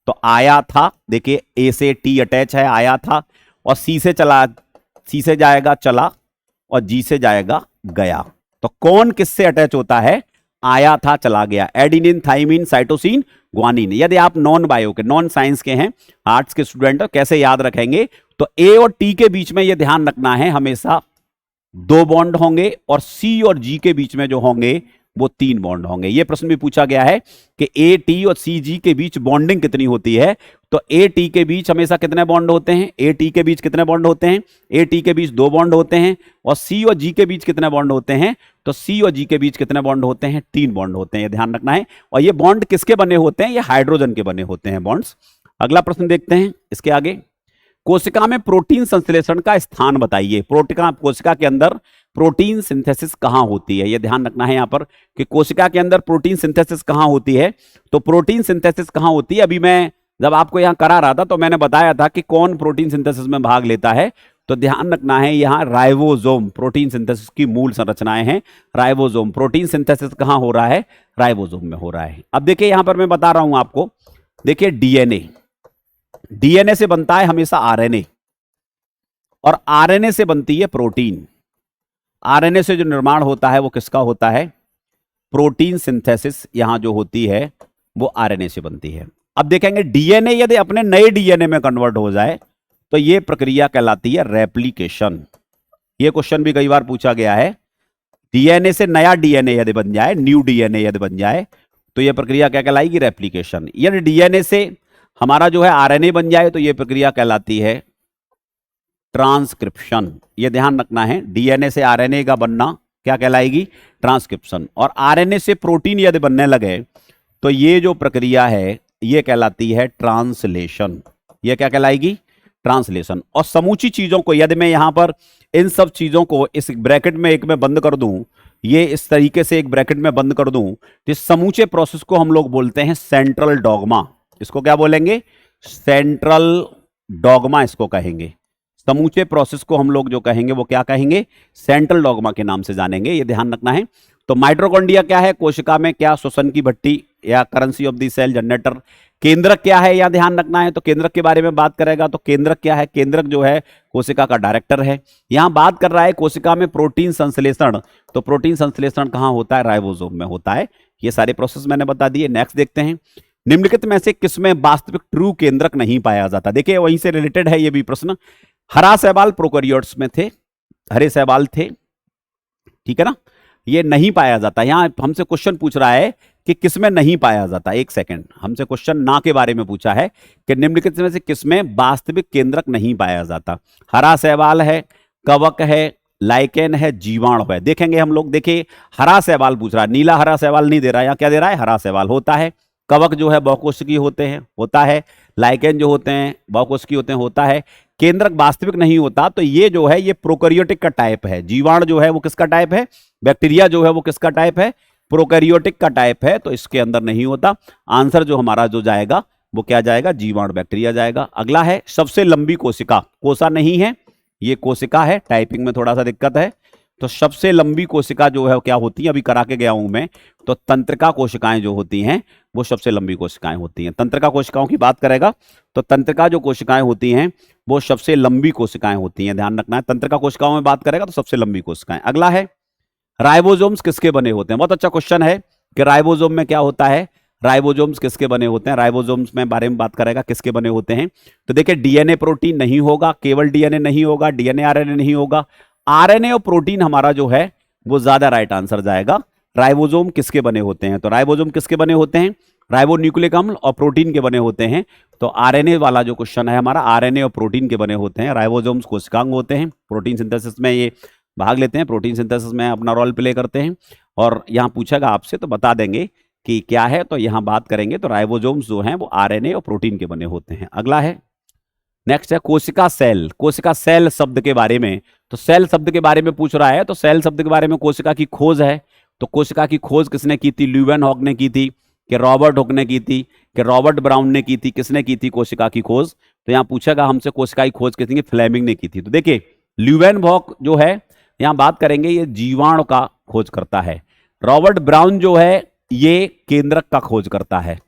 तो आया था। देखिए ए से टी अटैच है, आया था। और सी से चला, सी से जाएगा चला, और जी से जाएगा गया। तो कौन किससे अटैच होता है? आया था, चला गया। Adenine, thymine, cytosine, guanine. यदि आप नॉन बायो के, नॉन साइंस के हैं, आर्ट्स के स्टूडेंट हो, कैसे याद रखेंगे? तो ए और टी के बीच में यह ध्यान रखना है हमेशा 2 बॉन्ड होंगे, और सी और जी के बीच में जो होंगे वो 3 बॉन्ड होंगे। यह प्रश्न भी पूछा गया है कि ए टी और सी जी के बीच बॉन्डिंग कितनी होती है? तो ए टी के बीच हमेशा कितने बॉन्ड होते हैं? ए टी के बीच कितने बॉन्ड होते हैं? ए टी के बीच 2 बॉन्ड होते हैं। और सी और जी के बीच कितने बॉन्ड होते हैं? तो सी और जी के बीच कितने बॉन्ड होते हैं? 3 बॉन्ड होते हैं, ये ध्यान रखना है। और ये बॉन्ड किसके बने होते हैं? ये हाइड्रोजन के बने होते हैं बॉन्ड्स। अगला प्रश्न देखते हैं इसके आगे। कोशिका में प्रोटीन संश्लेषण का स्थान बताइए। कोशिका के अंदर प्रोटीन सिंथेसिस कहां होती है? यह ध्यान रखना है यहां पर कि कोशिका के अंदर प्रोटीन सिंथेसिस कहां होती है। तो प्रोटीन सिंथेसिस कहां होती है, अभी मैं जब आपको यहां करा रहा था तो मैंने बताया था कि कौन प्रोटीन सिंथेसिस में भाग लेता है। तो ध्यान रखना है यहां राइबोसोम प्रोटीन सिंथेसिस की मूल संरचनाएं हैं। राइबोसोम प्रोटीन सिंथेसिस कहां हो रहा है? राइबोसोम में हो रहा है। अब देखिए यहां पर मैं बता रहा हूं आपको, देखिए डीएनए, डीएनए से बनता है हमेशा आरएनए, और आरएनए से बनती है प्रोटीन। आरएनए से जो निर्माण होता है वो किसका होता है? प्रोटीन सिंथेसिस यहां जो होती है वो आरएनए से बनती है। अब देखेंगे डीएनए यदि अपने नए डीएनए में कन्वर्ट हो जाए तो यह प्रक्रिया कहलाती है रेप्लिकेशन। यह क्वेश्चन भी कई बार पूछा गया है। डीएनए से नया डीएनए यदि बन जाए, न्यू डीएनए यदि बन जाए, तो यह प्रक्रिया क्या कहलाएगी? रेप्लिकेशन। यदि डीएनए से हमारा जो है आरएनए बन जाए तो यह प्रक्रिया कहलाती है ट्रांसक्रिप्शन। यह ध्यान रखना है, डीएनए से आरएनए का बनना क्या कहलाएगी? ट्रांसक्रिप्शन। और आरएनए से प्रोटीन यदि बनने लगे तो ये जो प्रक्रिया है ये कहलाती है ट्रांसलेशन। ये क्या कहलाएगी? ट्रांसलेशन। और समूची चीजों को यदि मैं यहां पर इन सब चीजों को इस ब्रैकेट में एक में बंद कर दूं, ये इस तरीके से एक ब्रैकेट में बंद कर दूं, तो इस समूचे प्रोसेस को हम लोग बोलते हैं सेंट्रल डॉगमा। इसको क्या बोलेंगे? सेंट्रल डॉगमा इसको कहेंगे। समूचे प्रोसेस को हम लोग जो कहेंगे वो क्या कहेंगे? सेंट्रल डॉगमा के नाम से जानेंगे, ये ध्यान रखना है। तो माइटोकॉन्ड्रिया क्या है? कोशिका में क्या श्वसन की भट्टी या currency of the cell generator. केंद्रक क्या है? यह ध्यान रखना है। तो केंद्रक के बारे में बात करेगा तो केंद्रक क्या है? केंद्रक जो है कोशिका का डायरेक्टर है। यहां बात कर रहा है कोशिका में प्रोटीन संश्लेषण, तो प्रोटीन संश्लेषण कहां होता है? राइबोसोम में होता है। ये सारे प्रोसेस मैंने बता दिए। नेक्स्ट देखते हैं, निम्नलिखित में से किसमें वास्तविक ट्रू केंद्रक नहीं पाया जाता? देखिए वहीं से रिलेटेड है ये भी प्रश्न। हरा शैवाल प्रोकैरियोट्स में थे, हरे शैवाल थे, ठीक है ना। ये नहीं पाया जाता। यहां हमसे क्वेश्चन पूछ रहा है कि किसमें नहीं पाया जाता। एक सेकंड, हमसे क्वेश्चन ना के बारे में पूछा है कि निम्नलिखित में से किसमें वास्तविक केंद्रक नहीं पाया जाता। हरा शैवाल है, कवक है, लाइकेन है, जीवाणु है। देखेंगे हम लोग। देखिए हरा शैवाल पूछ रहा है, नीला हरा शैवाल नहीं दे रहा है, यहाँ क्या दे रहा है? हरा शैवाल होता है। कवक जो है बहुकोशिकी होते हैं, होता है। लाइकेन जो होते हैं बहुकोशिकी होते हैं, होता है। केंद्रक वास्तविक नहीं होता, तो ये जो है ये प्रोकैरियोटिक का टाइप है। जीवाणु जो है वो किसका टाइप है? बैक्टीरिया जो है वो किसका टाइप है? प्रोकैरियोटिक का टाइप है, तो इसके अंदर नहीं होता। आंसर जो हमारा जो जाएगा वो क्या जाएगा? जीवाणु बैक्टीरिया जाएगा। अगला है सबसे लंबी कोशिका। कोसा नहीं है, ये कोशिका है। टाइपिंग में थोड़ा सा दिक्कत है। तो सबसे लंबी कोशिका जो है क्या होती है? अभी करा के गया हूं मैं। तो तंत्रिका कोशिकाएं जो होती हैं वो सबसे लंबी कोशिकाएं होती हैं। तंत्रिका कोशिकाओं की बात करेगा तो तंत्रिका जो कोशिकाएं होती हैं वो सबसे लंबी कोशिकाएं होती हैं, ध्यान रखना है। तंत्रिका कोशिकाओं में बात करेगा तो सबसे लंबी कोशिकाएं। अगला है राइबोसोम्स किसके बने होते हैं? बहुत अच्छा क्वेश्चन है कि राइबोसोम में क्या होता है, राइबोसोम्स किसके बने होते हैं। राइबोसोम्स में बारे में बात करेगा किसके बने होते हैं। तो देखिए डीएनए प्रोटीन नहीं होगा, केवल डीएनए नहीं होगा, डीएनए आरएनए नहीं होगा। आरएनए और प्रोटीन हमारा जो है वो ज्यादा राइट आंसर जाएगा। राइबोसोम किसके बने होते हैं? तो राइबोसोम किसके बने होते हैं? राइबोन्यूक्लिक अम्ल और प्रोटीन के बने होते हैं। तो आरएनए वाला जो क्वेश्चन है हमारा, आरएनए और प्रोटीन के बने होते हैं। राइबोसोम्स कोशिकांग होते हैं, प्रोटीन सिंथेसिस में ये भाग लेते हैं, प्रोटीन सिंथेसिस में अपना रोल प्ले करते हैं। और यहाँ पूछेगा आपसे तो बता देंगे कि क्या है। तो यहाँ बात करेंगे तो राइबोसोम्स जो हैं वो आरएनए और प्रोटीन के बने होते हैं। अगला है, नेक्स्ट है कोशिका सेल। कोशिका सेल शब्द के बारे में, तो सेल शब्द के बारे में पूछ रहा है। तो सेल शब्द के बारे में कोशिका की खोज है। तो कोशिका की खोज किसने की थी? ल्यूवेनहॉक ने की थी, कि रॉबर्ट हुक ने की थी, कि रॉबर्ट ब्राउन ने की थी? किसने की थी कोशिका की खोज? तो यहाँ पूछेगा हमसे कोशिका की खोज किसने की? फ्लेमिंग ने की थी। तो देखिए ल्यूवेनहॉक जो है यहाँ बात करेंगे ये जीवाणु का खोज करता है। रॉबर्ट ब्राउन जो है ये केंद्रक का खोज करता है,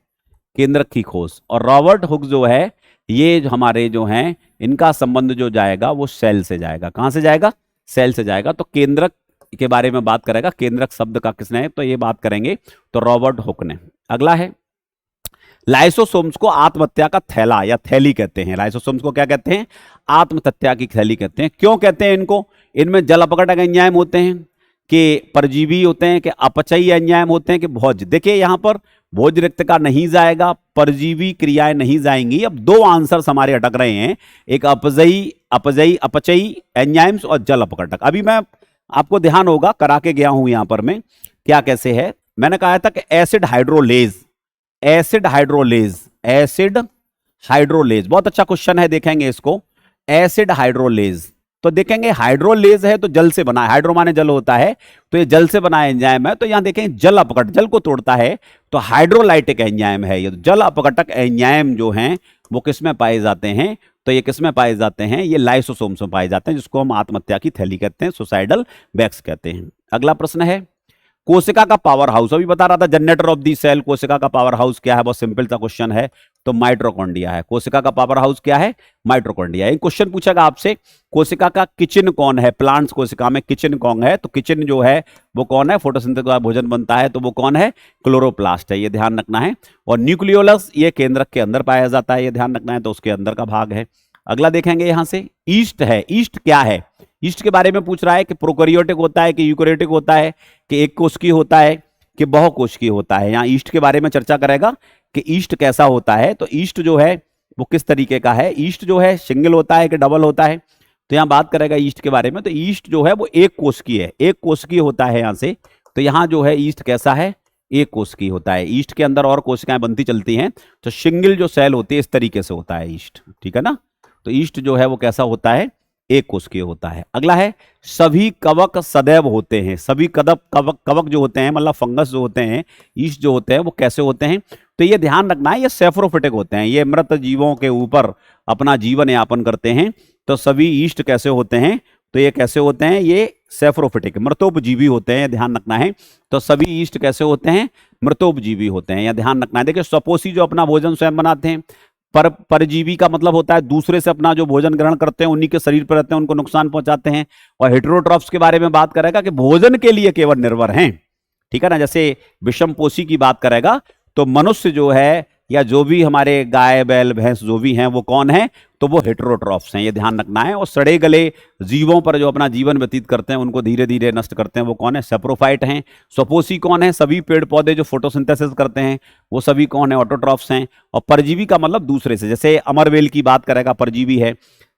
केंद्रक की खोज। और रॉबर्ट हुक जो है ये हमारे जो हैं इनका संबंध जो जाएगा वो सेल से जाएगा। कहां से जाएगा? सेल से जाएगा। तो केंद्रक के बारे में बात करेगा, केंद्रक शब्द का किसने है? तो ये बात करेंगे तो रॉबर्ट हुक ने। अगला है लाइसोसोम्स को आत्महत्या का थैला या थैली कहते हैं। लाइसोसोम्स को क्या कहते हैं? आत्महत्या की थैली कहते हैं। क्यों कहते हैं इनको? इनमें जल अपघटक एंजाइम होते हैं, कि परजीवी होते हैं, कि अपचयी एंजाइम होते हैं, कि भोज। देखिए यहां पर भोज रिक्तका नहीं जाएगा, परजीवी क्रियाएं नहीं जाएंगी। अब दो आंसर्स हमारे अटक रहे हैं, एक अपचयी एंजाइम्स और जल अपघटक। अभी मैं आपको ध्यान होगा करा के गया हूं यहां पर मैं क्या कैसे है। मैंने कहा था कि acid hydrolase, acid hydrolase, acid hydrolase. बहुत अच्छा क्वेश्चन है, देखेंगे इसको। एसिड हाइड्रोलेज, तो देखेंगे हाइड्रोलेज है तो जल से बना है, हाइड्रो माने जल होता है, तो ये जल से बना एंजाइम है। तो यहां देखें जल अपघटक, जल को तोड़ता है, तो हाइड्रोलाइटिक एंजाइम है ये। जल अपघटक एंजाइम जो हैं वो किसमें पाए जाते हैं? तो ये किसमें पाए जाते हैं? ये लाइसोसोम्स में पाए जाते हैं, जिसको हम आत्महत्या की थैली कहते हैं, सुसाइडल बैग्स कहते हैं। अगला प्रश्न है कोशिका का पावर हाउस। अभी बता रहा था जनरेटर ऑफ दी सेल, कोशिका का पावर हाउस क्या है? बहुत सिंपल सा क्वेश्चन है। तो माइटोकॉन्ड्रिया है। कोशिका का पावर हाउस क्या है? माइटोकॉन्ड्रिया। एक क्वेश्चन पूछेगा आपसे, कोशिका का किचन कौन है? प्लांट्स कोशिका में किचन कौन है? तो किचन जो है वो कौन है? फोटोसिंथेसिस के बाद भोजन बनता है, तो वो कौन है? क्लोरोप्लास्ट है, ये ध्यान रखना है। और न्यूक्लियोलस ये केंद्रक के अंदर पाया जाता है, ये ध्यान रखना है, तो उसके अंदर का भाग है। अगला देखेंगे यहां से ईस्ट है। ईस्ट क्या है? ईस्ट के बारे में पूछ रहा है कि प्रोकैरियोटिक होता है कि यूकैरियोटिक होता है कि एक कोशिकीय होता है कि बहुकोशिकीय होता है। यहाँ ईस्ट के बारे में चर्चा करेगा कि ईस्ट कैसा होता है। तो ईस्ट जो है वो किस तरीके का है, ईस्ट जो है सिंगल होता है कि डबल होता है, तो यहाँ बात करेगा ईस्ट के बारे में। तो ईस्ट जो है वो एक कोशिकीय है, एक कोशिकीय होता है यहाँ से। तो यहाँ जो है ईस्ट कैसा है, एक कोशिकीय होता है। ईस्ट के अंदर और कोशिकाएं बनती चलती हैं, तो सिंगल जो सेल होती है इस तरीके से होता है ईस्ट, ठीक है ना। तो ईस्ट जो है वो कैसा होता है, एक कोशिकीय होता है। अगला है सभी कवक सदैव होते हैं। सभी कवक जो होते हैं, मतलब फंगस जो होते हैं, ईस्ट जो होते हैं वो कैसे होते हैं? तो ये ध्यान रखना है, ये सेफ्रोफिटिक होते हैं, ये मृत जीवों के ऊपर अपना जीवन यापन करते हैं। तो सभी ईस्ट कैसे होते हैं? तो ये कैसे होते हैं, ये सेफ्रोफिटिक मृतोपजीवी होते हैं, ध्यान रखना है। तो सभी ईस्ट कैसे होते हैं, मृतोपजीवी होते हैं, यह ध्यान रखना है। देखिए स्वपोषी जो अपना भोजन स्वयं बनाते हैं, परजीवी का मतलब होता है दूसरे से अपना जो भोजन ग्रहण करते हैं, उन्हीं के शरीर पर रहते हैं, उनको नुकसान पहुंचाते हैं। और हेटेरोट्रॉफ्स के बारे में बात करेगा कि भोजन के लिए केवल निर्भर हैं, ठीक है ना। जैसे विषमपोषी की बात करेगा तो मनुष्य जो है या जो भी हमारे गाय बैल भैंस जो भी हैं वो कौन है, तो वो हेटेरोट्रॉफ्स हैं, ये ध्यान रखना है। और सड़े गले जीवों पर जो अपना जीवन व्यतीत करते हैं, उनको धीरे धीरे नष्ट करते हैं, वो कौन है, सेप्रोफाइट हैं। स्वपोषी कौन है, सभी पेड़ पौधे जो फोटोसिंथेसिस करते हैं वो सभी कौन है, ऑटोट्रॉफ्स हैं। और परजीवी का मतलब दूसरे से, जैसे अमरवेल की बात करेगा परजीवी है,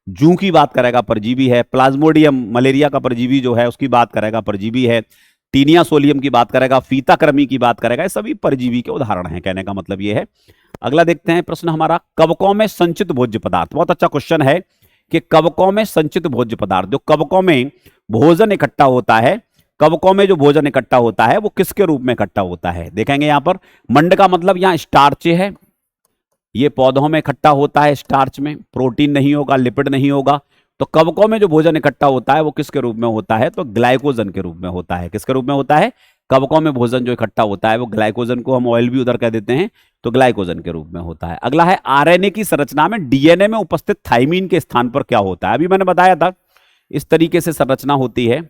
जूं की बात करेगा परजीवी है, प्लाज्मोडियम मलेरिया का परजीवी जो है उसकी बात करेगा परजीवी है, टीनिया सोलियम की बात करेगा, फीताकृमि की बात करेगा, ये सभी परजीवी के उदाहरण हैं, कहने का मतलब ये है। अगला देखते हैं प्रश्न हमारा, कवकों में संचित भोज्य पदार्थ। बहुत अच्छा क्वेश्चन है कि कवकों में संचित भोज्य पदार्थ, जो कवकों में भोजन इकट्ठा होता है, कवकों में जो भोजन इकट्ठा होता है वो किसके रूप में इकट्ठा होता है? देखेंगे यहां पर मंड का मतलब यहाँ स्टार्च है, ये पौधों में इकट्ठा होता है स्टार्च में, प्रोटीन नहीं होगा, लिपिड नहीं होगा। तो कवकों में जो भोजन इकट्ठा होता है वो किसके रूप में होता है? तो ग्लाइकोजन के रूप में होता है। किसके रूप में होता है? कवकों में भोजन जो इकट्ठा होता है वो ग्लाइकोजन को हम ऑयल भी उधर कह देते हैं, तो ग्लाइकोजन के रूप में होता है। अगला है आरएनए की संरचना में डीएनए में उपस्थित थाइमीन के स्थान पर क्या होता है? अभी मैंने बताया था इस तरीके से संरचना होती है,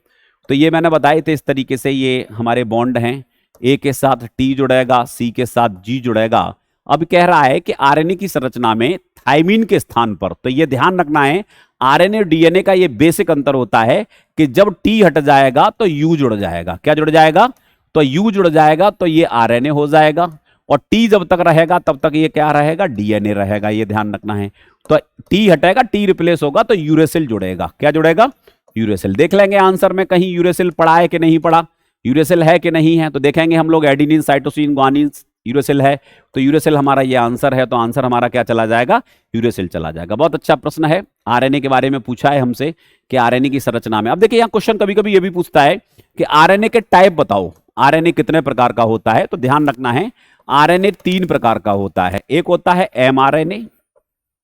तो ये मैंने बताए थे इस तरीके से, ये हमारे बॉन्ड हैं, ए के साथ टी जुड़ेगा, सी के साथ जी जुड़ेगा। अब कह रहा है कि आरएनए की संरचना में थाइमीन के स्थान पर, तो ये ध्यान रखना है, आरएनए और डीएनए का ये बेसिक अंतर होता है कि जब टी हट जाएगा तो यू जुड़ जाएगा। क्या जुड़ जाएगा? तो यू जुड़ जाएगा, तो ये आरएनए हो जाएगा। और टी जब तक रहेगा तब तक ये क्या रहेगा? डीएनए रहेगा, ये ध्यान रखना है। तो टी हटेगा, टी रिप्लेस होगा, तो यूरेसिल जुड़ेगा। क्या जुड़ेगा? यूरेसिल। देख लेंगे आंसर में कहीं यूरेसिल पढ़ा है कि नहीं पढ़ा, यूरेसिल है कि नहीं है। तो देखेंगे हम लोग एडिनिन, साइटोसिन, ग्वानिन, यूरेसिल है, तो यूरेसिल हमारा ये आंसर है। तो आंसर हमारा क्या चला जाएगा? यूरेसिल चला जाएगा। बहुत अच्छा प्रश्न है। आरएनए के बारे में पूछा है हमसे कि आरएनए की संरचना में, अब देखिए यहाँ क्वेश्चन कभी कभी ये भी पूछता है कि आरएनए के टाइप बताओ, आरएनए कितने प्रकार का होता है? तो ध्यान रखना है, आरएनए 3 प्रकार का होता है। एक होता है एमआरएनए,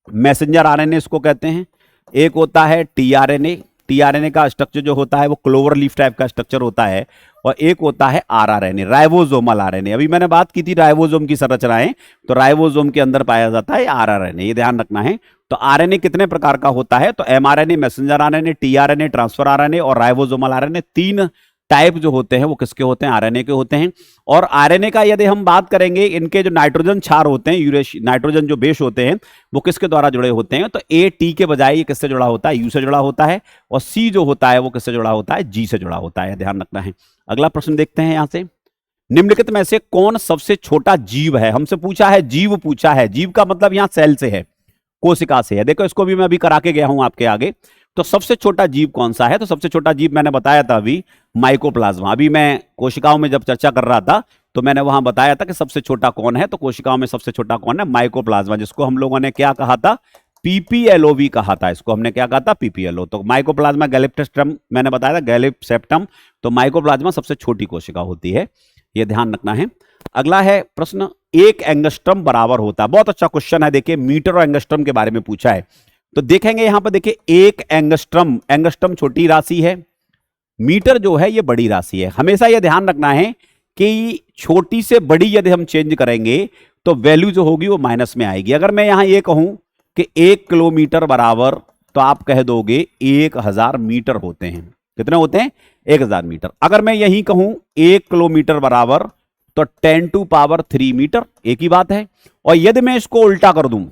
मैसेंजर आरएनए इसको कहते हैं। एक होता है टीआरएनए, टीआरएनए का स्ट्रक्चर जो होता है वो क्लोवर लीफ टाइप का स्ट्रक्चर होता है। और एक होता है आरआरएनए, राइबोसोमल आरएनए। अभी मैंने बात की थी राइबोसोम की संरचनाएं, तो राइबोसोम के अंदर पाया जाता है आरआरएनए, ये ध्यान रखना है। तो आरएनए कितने प्रकार का होता है? तो mRNA, messenger RNA, tRNA, transfer RNA और राइबोसोमल आरएनए, 3 टाइप जो होते हैं वो किसके होते हैं? आरएनए के होते हैं। और आरएनए का यदि हम बात करेंगे, इनके जो नाइट्रोजन क्षार होते हैं, नाइट्रोजन जो बेस होते हैं वो किसके द्वारा जुड़े होते हैं? तो ए टी के बजाय ये किससे जुड़ा होता है? यू से जुड़ा होता है। और सी जो होता है वो किससे जुड़ा होता है? जी से जुड़ा होता है, ध्यान रखना है। अगला प्रश्न देखते हैं यहां से, निम्नलिखित में से कौन सबसे छोटा जीव है? हमसे पूछा है, जीव पूछा है। जीव का मतलब यहां सेल से है, कोशिका से है। देखो इसको भी मैं अभी करा के गया हूं आपके आगे। तो सबसे छोटा जीव कौन सा है? तो सबसे छोटा जीव मैंने बताया था अभी, माइकोप्लाज्मा। अभी मैं कोशिकाओं में जब चर्चा कर रहा था तो मैंने वहां बताया था कि सबसे छोटा कौन है। तो कोशिकाओं में सबसे छोटा कौन है? माइकोप्लाज्मा, जिसको हम लोगों ने क्या कहा था? पीपीएलओ भी कहा था। इसको हमने क्या कहा था? पीपीएलओ। तो माइकोप्लाज्मा गैलिप्सेप्टम मैंने बताया था, गैलिप्सेप्टम। तो माइकोप्लाज्मा सबसे छोटी कोशिका होती है, यह ध्यान रखना है। अगला है प्रश्न, 1 एंगस्ट्रम बराबर होता है। बहुत अच्छा क्वेश्चन है, देखिए मीटर और एंगस्ट्रम के बारे में पूछा है। तो देखेंगे यहां पर, देखिए 1 एंगस्ट्रम, एंगस्ट्रम छोटी राशि है, मीटर जो है ये बड़ी राशि है। हमेशा यह ध्यान रखना है कि छोटी से बड़ी यदि हम चेंज करेंगे तो वैल्यू जो होगी वो माइनस में आएगी। अगर मैं यहां ये कहूं कि 1 किलोमीटर बराबर, तो आप कह दोगे 1000 मीटर होते हैं। कितने होते हैं? 1000 मीटर। अगर मैं यही कहूं 1 किलोमीटर बराबर, तो 10⁻³ मीटर, एक ही बात है। और यदि मैं इसको उल्टा कर दूं,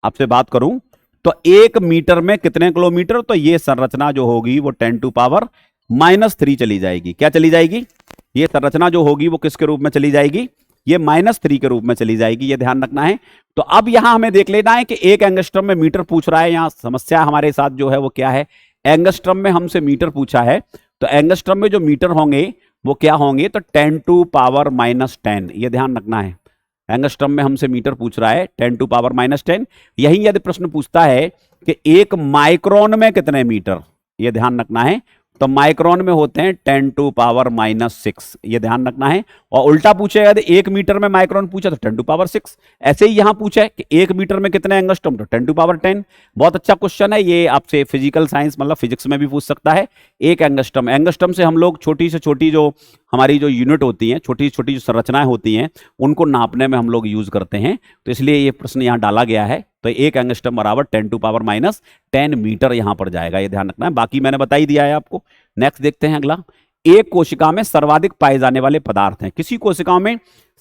आपसे बात करूं, तो 1 मीटर में कितने किलोमीटर, तो ये संरचना जो होगी वो 10⁻³ चली जाएगी। क्या चली जाएगी, ये संरचना जो होगी वो किसके रूप में चली जाएगी, ये -3 के रूप में चली जाएगी, ये ध्यान रखना है। तो अब यहां हमें देख लेना है कि 1 एंगस्ट्रम में मीटर पूछ रहा है, यहां समस्या हमारे साथ जो है वो क्या है, एंगस्ट्रम में हमसे मीटर पूछा है, तो एंगस्ट्रम में जो मीटर होंगे वो क्या होंगे, तो 10⁻⁻10, ये ध्यान रखना है। एंगस्ट्रम में हमसे मीटर पूछ रहा है 10⁻⁻10। यही यदि प्रश्न पूछता है कि 1 माइक्रोन में कितने मीटर, ये ध्यान रखना है, तो माइक्रोन में होते हैं 10⁻⁻6, ये ध्यान रखना है। और उल्टा पूछेगा यदि 1 मीटर में माइक्रोन पूछा तो 10⁻6। ऐसे ही यहां पूछा है कि 1 मीटर में कितने एंगस्ट्रम, तो 10⁻10। बहुत अच्छा क्वेश्चन है ये, आपसे फिजिकल साइंस मतलब फिजिक्स में भी पूछ सकता है। 1 एंगस्ट्रम, एंगस्ट्रम से हम लोग छोटी से छोटी जो हमारी जो यूनिट होती हैं, छोटी छोटी जो संरचनाएं होती हैं, उनको नापने में हम लोग यूज करते हैं, तो इसलिए ये प्रश्न यहां डाला गया है। तो 1 एंगस्ट्रम बराबर 10⁻⁻10 मीटर यहां पर जाएगा, ये ध्यान रखना है। बाकी मैंने बता ही दिया है आपको। नेक्स्ट देखते हैं अगला, एक कोशिका में सर्वाधिक पाए जाने वाले पदार्थ हैं। किसी कोशिकाओं में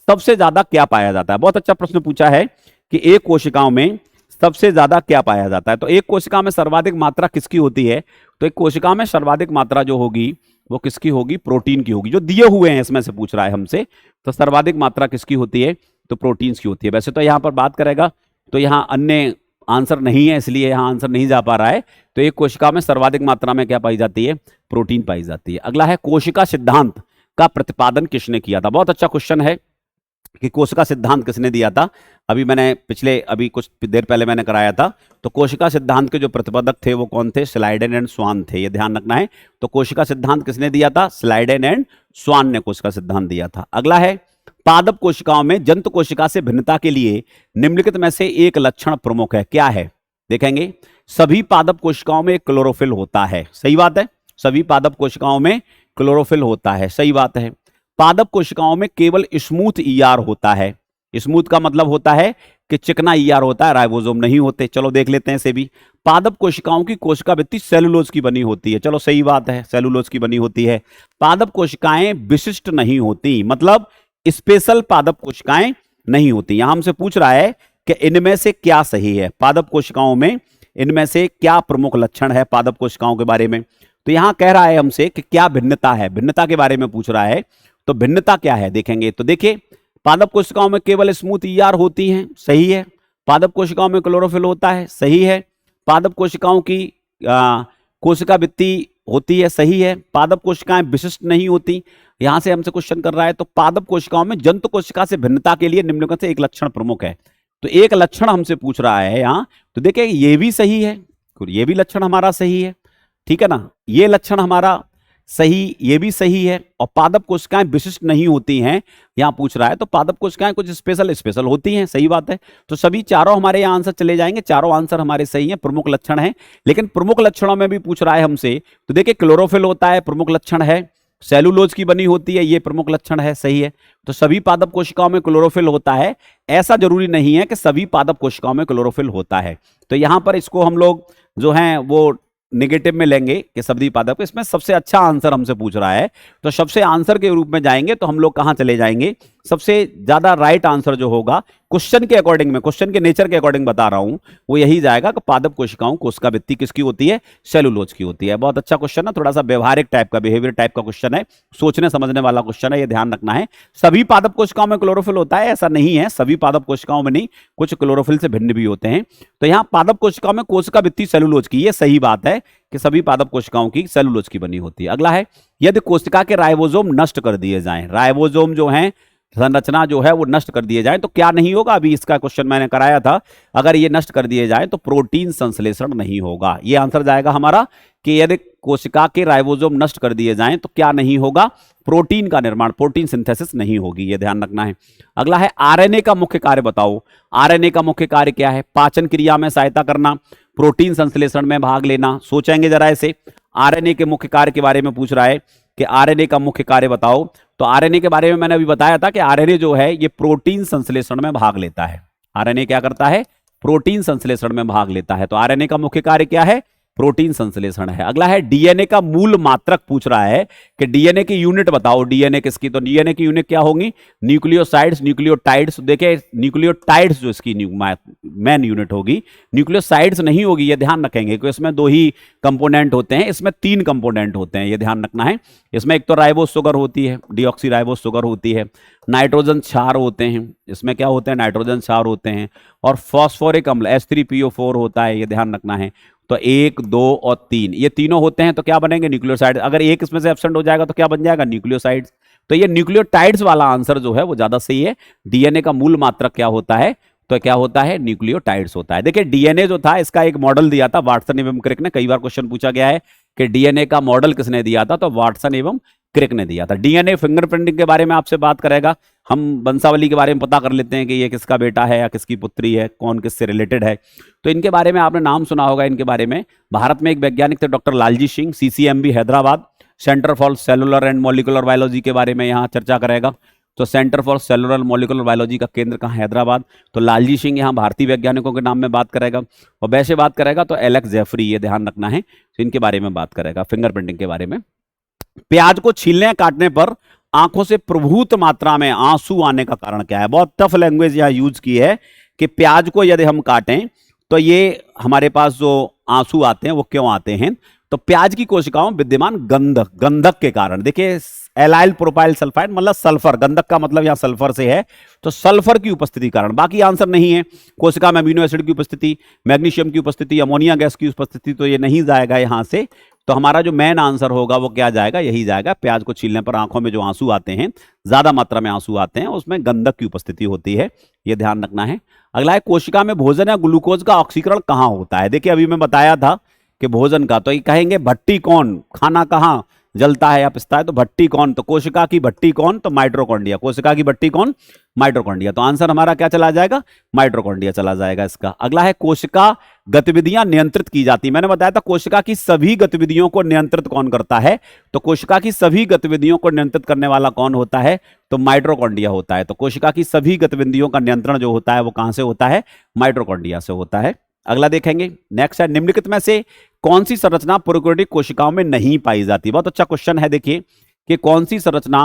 सबसे ज्यादा क्या पाया जाता है, बहुत अच्छा प्रश्न पूछा है कि एक कोशिकाओं में सबसे ज्यादा क्या पाया जाता है। तो एक कोशिका में सर्वाधिक मात्रा किसकी होती है, तो एक कोशिका में सर्वाधिक मात्रा जो होगी वो किसकी होगी, प्रोटीन की होगी। जो दिए हुए हैं इसमें से पूछ रहा है हमसे, तो सर्वाधिक मात्रा किसकी होती है, तो प्रोटीन्स की होती है। वैसे तो यहां पर बात करेगा तो यहां अन्य आंसर नहीं है, इसलिए यहां आंसर नहीं जा पा रहा है। तो एक कोशिका में सर्वाधिक मात्रा में क्या पाई जाती है, प्रोटीन पाई जाती है। अगला है, कोशिका सिद्धांत का प्रतिपादन किसने किया था। बहुत अच्छा क्वेश्चन है कि कोशिका सिद्धांत किसने दिया था। अभी कुछ देर पहले मैंने कराया था। तो कोशिका सिद्धांत के जो प्रतिपादक थे वो कौन थे, स्लाइडेन एंड स्वान थे, ये ध्यान रखना है। तो कोशिका सिद्धांत किसने दिया था, स्लाइडेन एंड स्वान ने कोशिका सिद्धांत दिया था। अगला है, पादप कोशिकाओं में जंतु कोशिका से भिन्नता के लिए निम्नलिखित में से एक लक्षण प्रमुख है, क्या है। देखेंगे, सभी पादप कोशिकाओं में क्लोरोफिल होता है, सही बात है। सभी पादप कोशिकाओं में क्लोरोफिल होता है, सही बात है। पादप कोशिकाओं में केवल स्मूथ ईआर होता है। स्मूथ का मतलब होता है कि चिकना ईआर होता है, राइबोसोम नहीं होते। चलो देख लेते हैं इसे भी। पादप कोशिकाओं की कोशिका भित्ति सेलुलोज की बनी होती है, चलो सही बात है, सेलुलोज की बनी होती है। पादप कोशिकाएं विशिष्ट नहीं होती, मतलब स्पेशल पादप कोशिकाएं नहीं होती। यहां हमसे पूछ रहा है कि इनमें से क्या सही है, पादप कोशिकाओं में इनमें से क्या प्रमुख लक्षण है पादप कोशिकाओं के बारे में। तो यहां कह रहा है हमसे कि क्या भिन्नता है, भिन्नता के बारे में पूछ रहा है। तो भिन्नता क्या है देखेंगे, तो देखिए, पादप कोशिकाओं में केवल स्मूथ ईआर होती हैं, सही है। पादप कोशिकाओं में क्लोरोफिल होता है, सही है। पादप कोशिकाओं की कोशिका भित्ति होती है, सही है। पादप कोशिकाएं विशिष्ट नहीं होती, यहां से हमसे क्वेश्चन कर रहा है। तो पादप कोशिकाओं में जंतु कोशिका से भिन्नता के लिए निम्नलिखित से एक लक्षण प्रमुख है। तो एक लक्षण हमसे पूछ रहा है यहां, तो देखिए ये भी सही है, ये भी लक्षण हमारा सही है, ठीक है ना। ये लक्षण हमारा सही, ये भी सही है। और पादप कोशिकाएं विशिष्ट नहीं होती हैं यहां पूछ रहा है, तो पादप कोशिकाएं कुछ स्पेशल होती हैं, सही बात है। तो सभी चारों हमारे यहां आंसर चले जाएंगे, चारों आंसर हमारे सही हैं, प्रमुख लक्षण है। लेकिन प्रमुख लक्षणों में भी पूछ रहा है हमसे, तो देखिए क्लोरोफिल होता है, प्रमुख लक्षण है। सेलुलोज की बनी होती है, ये प्रमुख लक्षण है, सही है। तो सभी पादप कोशिकाओं में क्लोरोफिल होता है, ऐसा जरूरी नहीं है कि सभी पादप कोशिकाओं में क्लोरोफिल होता है। तो यहां पर इसको हम लोग जो हैं वो नेगेटिव में लेंगे कि सभी पादप। इसमें सबसे अच्छा आंसर हमसे पूछ रहा है, तो सबसे आंसर के रूप में जाएंगे तो हम लोग कहां चले जाएंगे, सबसे ज्यादा राइट आंसर जो होगा क्वेश्चन के अकॉर्डिंग में, क्वेश्चन के नेचर के अकॉर्डिंग बता रहा हूं, वो यही जाएगा कि पादप कोशिकाओं कोशिका भित्ति किसकी होती है, सेलुलोज की होती है। बहुत अच्छा क्वेश्चन है, थोड़ा सा व्यवहारिक टाइप का, बिहेवियर टाइप का क्वेश्चन है, सोचने समझने वाला क्वेश्चन है, ये ध्यान रखना है। सभी पादप कोशिकाओं में क्लोरोफिल होता है ऐसा नहीं है, सभी पादप कोशिकाओं में नहीं, कुछ क्लोरोफिल से भिन्न भी होते हैं। तो यहां पादप कोशिकाओं में कोशिका भित्ति सेलुलोज की, ये सही बात है कि सभी पादप कोशिकाओं की सेलुलोज की बनी होती है। अगला है, यदि कोशिका के राइबोसोम नष्ट कर दिए जाएं, राइबोसोम जो है संरचना जो है वो नष्ट कर दिए जाए तो क्या नहीं होगा। अभी इसका क्वेश्चन मैंने कराया था, अगर ये नष्ट कर दिए जाए तो प्रोटीन संश्लेषण नहीं होगा। ये आंसर जाएगा हमारा कि यदि कोशिका के राइबोसोम नष्ट कर दिए जाएं तो क्या नहीं होगा, प्रोटीन का निर्माण, प्रोटीन सिंथेसिस नहीं होगी, ये ध्यान रखना है। अगला है, आरएनए का मुख्य कार्य बताओ। आरएनए का मुख्य कार्य क्या है, पाचन क्रिया में सहायता करना, प्रोटीन संश्लेषण में भाग लेना। सोचेंगे जरा ऐसे, आरएनए के मुख्य कार्य के बारे में पूछ रहा है कि आरएनए का मुख्य कार्य बताओ। तो आरएनए के बारे में मैंने अभी बताया था कि आरएनए जो है ये प्रोटीन संश्लेषण में भाग लेता है। आरएनए क्या करता है, प्रोटीन संश्लेषण में भाग लेता है। तो आरएनए का मुख्य कार्य क्या है, प्रोटीन संश्लेषण है। अगला है डीएनए का मूल मात्रक पूछ रहा है कि डीएनए की यूनिट बताओ, डीएनए किसकी, तो डीएनए की यूनिट क्या होगी, न्यूक्लियोसाइड्स, न्यूक्लियोटाइड्स। देखिए न्यूक्लियोटाइड्स जो इसकी मेन यूनिट होगी, न्यूक्लियोसाइड्स नहीं होगी, ये ध्यान रखेंगे, क्योंकि इसमें 2 ही कंपोनेंट होते हैं, इसमें 3 कंपोनेंट होते हैं, ये ध्यान रखना है। इसमें एक तो राइबोस शुगर होती है, डीऑक्सी राइबोस शुगर होती है, नाइट्रोजन क्षार होते हैं, इसमें क्या होते हैं, नाइट्रोजन क्षार होते हैं, और फॉस्फोरिक अम्ल H3PO4 होता है, ये ध्यान रखना है। तो 1, 2 और 3 ये तीनों होते हैं, तो क्या बनेंगे, न्यूक्लियोसाइड। अगर एक इसमें से एब्सेंट हो जाएगा तो क्या बन जाएगा, न्यूक्लियोसाइड्स। तो ये न्यूक्लियोटाइड्स वाला आंसर जो है वो ज्यादा सही है। डीएनए का मूल मात्रक क्या होता है, तो क्या होता है, न्यूक्लियोटाइड्स होता है। देखिए डीएनए जो था इसका एक मॉडल दिया था वाटसन एवं क्रिक ने, कई बार क्वेश्चन पूछा गया है कि डीएनए का मॉडल किसने दिया था, तो वाटसन एवं क्रिक ने दिया था। डीएनए फिंगरप्रिंटिंग के बारे में आपसे बात करेगा, हम वंशावली के बारे में पता कर लेते हैं कि ये किसका बेटा है या किसकी पुत्री है, कौन किससे रिलेटेड है। तो इनके बारे में आपने नाम सुना होगा, इनके बारे में। भारत में एक वैज्ञानिक थे doctor Lalji Singh, CCMB Hyderabad, centre for cellular and molecular biology के बारे में यहाँ चर्चा करेगा। तो centre for cellular molecular biology का केंद्र कहाँ, हैदराबाद। तो लालजी सिंह यहाँ भारतीय वैज्ञानिकों के नाम में बात करेगा। और वैसे बात करेगा तो एलेक्स जेफरी, ये ध्यान रखना है, तो इनके बारे में बात करेगा, फिंगरप्रिंटिंग के बारे में। प्याज को छीलने काटने पर आंखों से प्रभूत मात्रा में आंसू आने का कारण क्या है। बहुत टफ लैंग्वेज यहां यूज की है कि प्याज को यदि हम काटें तो ये हमारे पास जो आंसू आते हैं वो क्यों आते हैं, तो प्याज की कोशिकाओं में विद्यमान गंधक के कारण। देखिए एलाइल प्रोपाइल सल्फाइड मतलब सल्फर, गंधक का मतलब यहां सल्फर से है, तो सल्फर की उपस्थिति कारण, बाकी आंसर नहीं है। कोशिका में अमीनो एसिड की उपस्थिति, मैग्नीशियम की उपस्थिति, अमोनिया गैस की उपस्थिति, तो ये नहीं जाएगा यहां से। तो हमारा जो मेन आंसर होगा वो क्या जाएगा, यही जाएगा। प्याज को छीलने पर आंखों में जो आंसू आते हैं, ज्यादा मात्रा में आंसू आते हैं, उसमें गंधक की उपस्थिति होती है, ये ध्यान रखना है। अगला है कोशिका में भोजन या ग्लूकोज का ऑक्सीकरण कहां होता है। देखिए अभी मैं बताया था कि भोजन का, तो ये कहेंगे भट्टी कौन, खाना कहां जलता है या पिसता है, तो भट्टी कौन, तो कोशिका की भट्टी कौन, तो माइटोकॉन्ड्रिया। कोशिका की भट्टी कौन, माइटोकॉन्ड्रिया। तो आंसर हमारा क्या चला जाएगा, माइटोकॉन्ड्रिया चला जाएगा इसका। अगला है कोशिका गतिविधियां नियंत्रित की जाती। मैंने बताया था कोशिका की सभी गतिविधियों को नियंत्रित कौन करता है, तो कोशिका की सभी गतिविधियों को नियंत्रित करने वाला कौन होता है, तो माइटोकॉन्ड्रिया होता है। तो कोशिका की सभी गतिविधियों का नियंत्रण जो होता है वो कहां से होता है, माइटोकॉन्ड्रिया से होता है। अगला देखेंगे, नेक्स्ट है निम्नलिखित में से कौन सी संरचना प्रोकैरियोटिक कोशिकाओं में नहीं पाई जाती। बहुत अच्छा क्वेश्चन है। देखिए कि कौन सी संरचना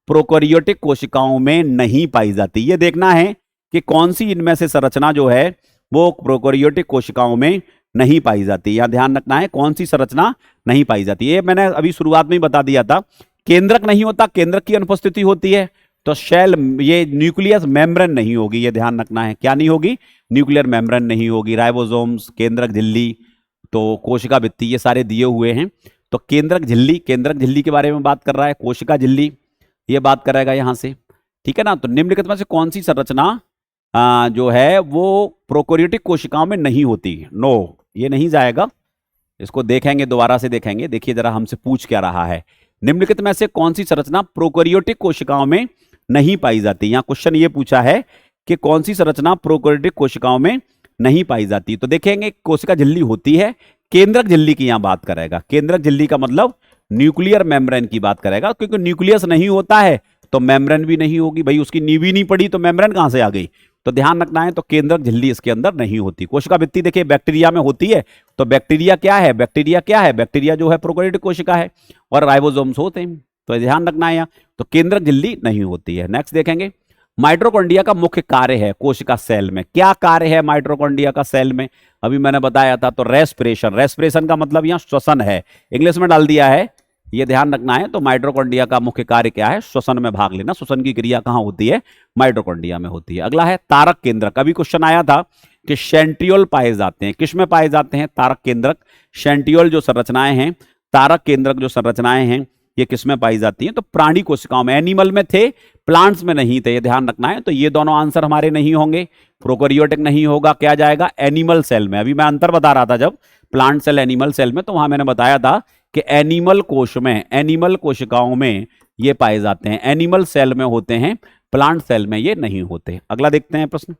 प्रोकैरियोटिक कोशिकाओं में नहीं पाई जाती, ये देखना है कि कौन सी इनमें से संरचना जो है वो प्रोकैरियोटिक कोशिकाओं में नहीं पाई जाती। यहां ध्यान रखना है कौन सी संरचना नहीं पाई जाती। ये मैंने अभी शुरुआत में ही बता दिया था। केंद्रक नहीं होता, केंद्रक की अनुपस्थिति होती है, तो शेल, ये न्यूक्लियस मेम्ब्रेन नहीं होगी, ये ध्यान रखना है। क्या नहीं होगी, न्यूक्लियर मेम्ब्रेन नहीं होगी। राइबोसोम्स, केंद्रक झिल्ली, तो कोशिका भित्ति, ये सारे दिए हुए हैं। तो केंद्रक झिल्ली, केंद्रक झिल्ली के बारे में बात कर रहा है, कोशिका झिल्ली ये बात करेगा यहां से, ठीक है ना। तो निम्नलिखित में से कौन सी संरचना जो है वो प्रोकैरियोटिक कोशिकाओं में नहीं होती, नो ये नहीं जाएगा। इसको देखेंगे, दोबारा से देखेंगे। देखिए जरा हमसे पूछ क्या रहा है, निम्नलिखित में से कौन सी संरचना प्रोकैरियोटिक कोशिकाओं में नहीं पाई जाती। यहां क्वेश्चन ये पूछा है कि कौन सी संरचना प्रोकैरियोटिक कोशिकाओं में नहीं पाई जाती। तो देखेंगे कोशिका झिल्ली होती है, केंद्रक झिल्ली की यहां बात करेगा। केंद्रक झिल्ली का मतलब न्यूक्लियर मेम्ब्रेन की बात करेगा, क्योंकि न्यूक्लियस नहीं होता है तो मेम्ब्रेन भी नहीं होगी। भाई उसकी नींव ही नहीं पड़ी तो मेम्ब्रेन कहां से आ गई, तो ध्यान रखना है। तो केंद्रक झिल्ली इसके अंदर नहीं होती। कोशिका भित्ति देखिए बैक्टीरिया में होती है, तो बैक्टीरिया क्या है, बैक्टीरिया क्या है, बैक्टीरिया जो है प्रोकैरियोटिक कोशिका है, और राइबोसोम्स होते हैं, तो ध्यान रखना है यहाँ। तो केंद्रक झिल्ली नहीं होती है। नेक्स्ट देखेंगे, माइटोकॉन्ड्रिया का मुख्य कार्य है कोशिका सेल में, क्या कार्य है माइटोकॉन्ड्रिया का सेल में, अभी मैंने बताया था। तो रेस्पिरेशन, रेस्पिरेशन का मतलब यहाँ श्वसन है, इंग्लिश में डाल दिया है, ये ध्यान रखना है। तो माइटोकॉन्ड्रिया का मुख्य कार्य क्या है, श्वसन में भाग लेना। श्वसन की क्रिया कहां होती है, माइटोकॉन्ड्रिया में होती है। अगला है तारक केंद्रक। अभी क्वेश्चन आया था कि सेंट्रियोल पाए जाते हैं, किस में पाए जाते हैं, तारक केंद्रक। सेंट्रियोल जो संरचनाएं हैं, तारक केंद्रक जो संरचनाएं हैं, ये किस में पाई जाती हैं, तो प्राणी कोशिकाओं में। एनिमल में थे, प्लांट्स में नहीं थे, ये ध्यान रखना है। तो ये दोनों आंसर हमारे नहीं होंगे। प्रोकैरियोटिक नहीं होगा, क्या जाएगा, एनिमल सेल में। अभी मैं अंतर बता रहा था जब प्लांट सेल एनिमल सेल में, तो वहां मैंने बताया था कि एनिमल कोश में, एनिमल कोशिकाओं में ये पाए जाते हैं, एनिमल सेल में होते हैं, प्लांट सेल में ये नहीं होते। अगला देखते हैं प्रश्न,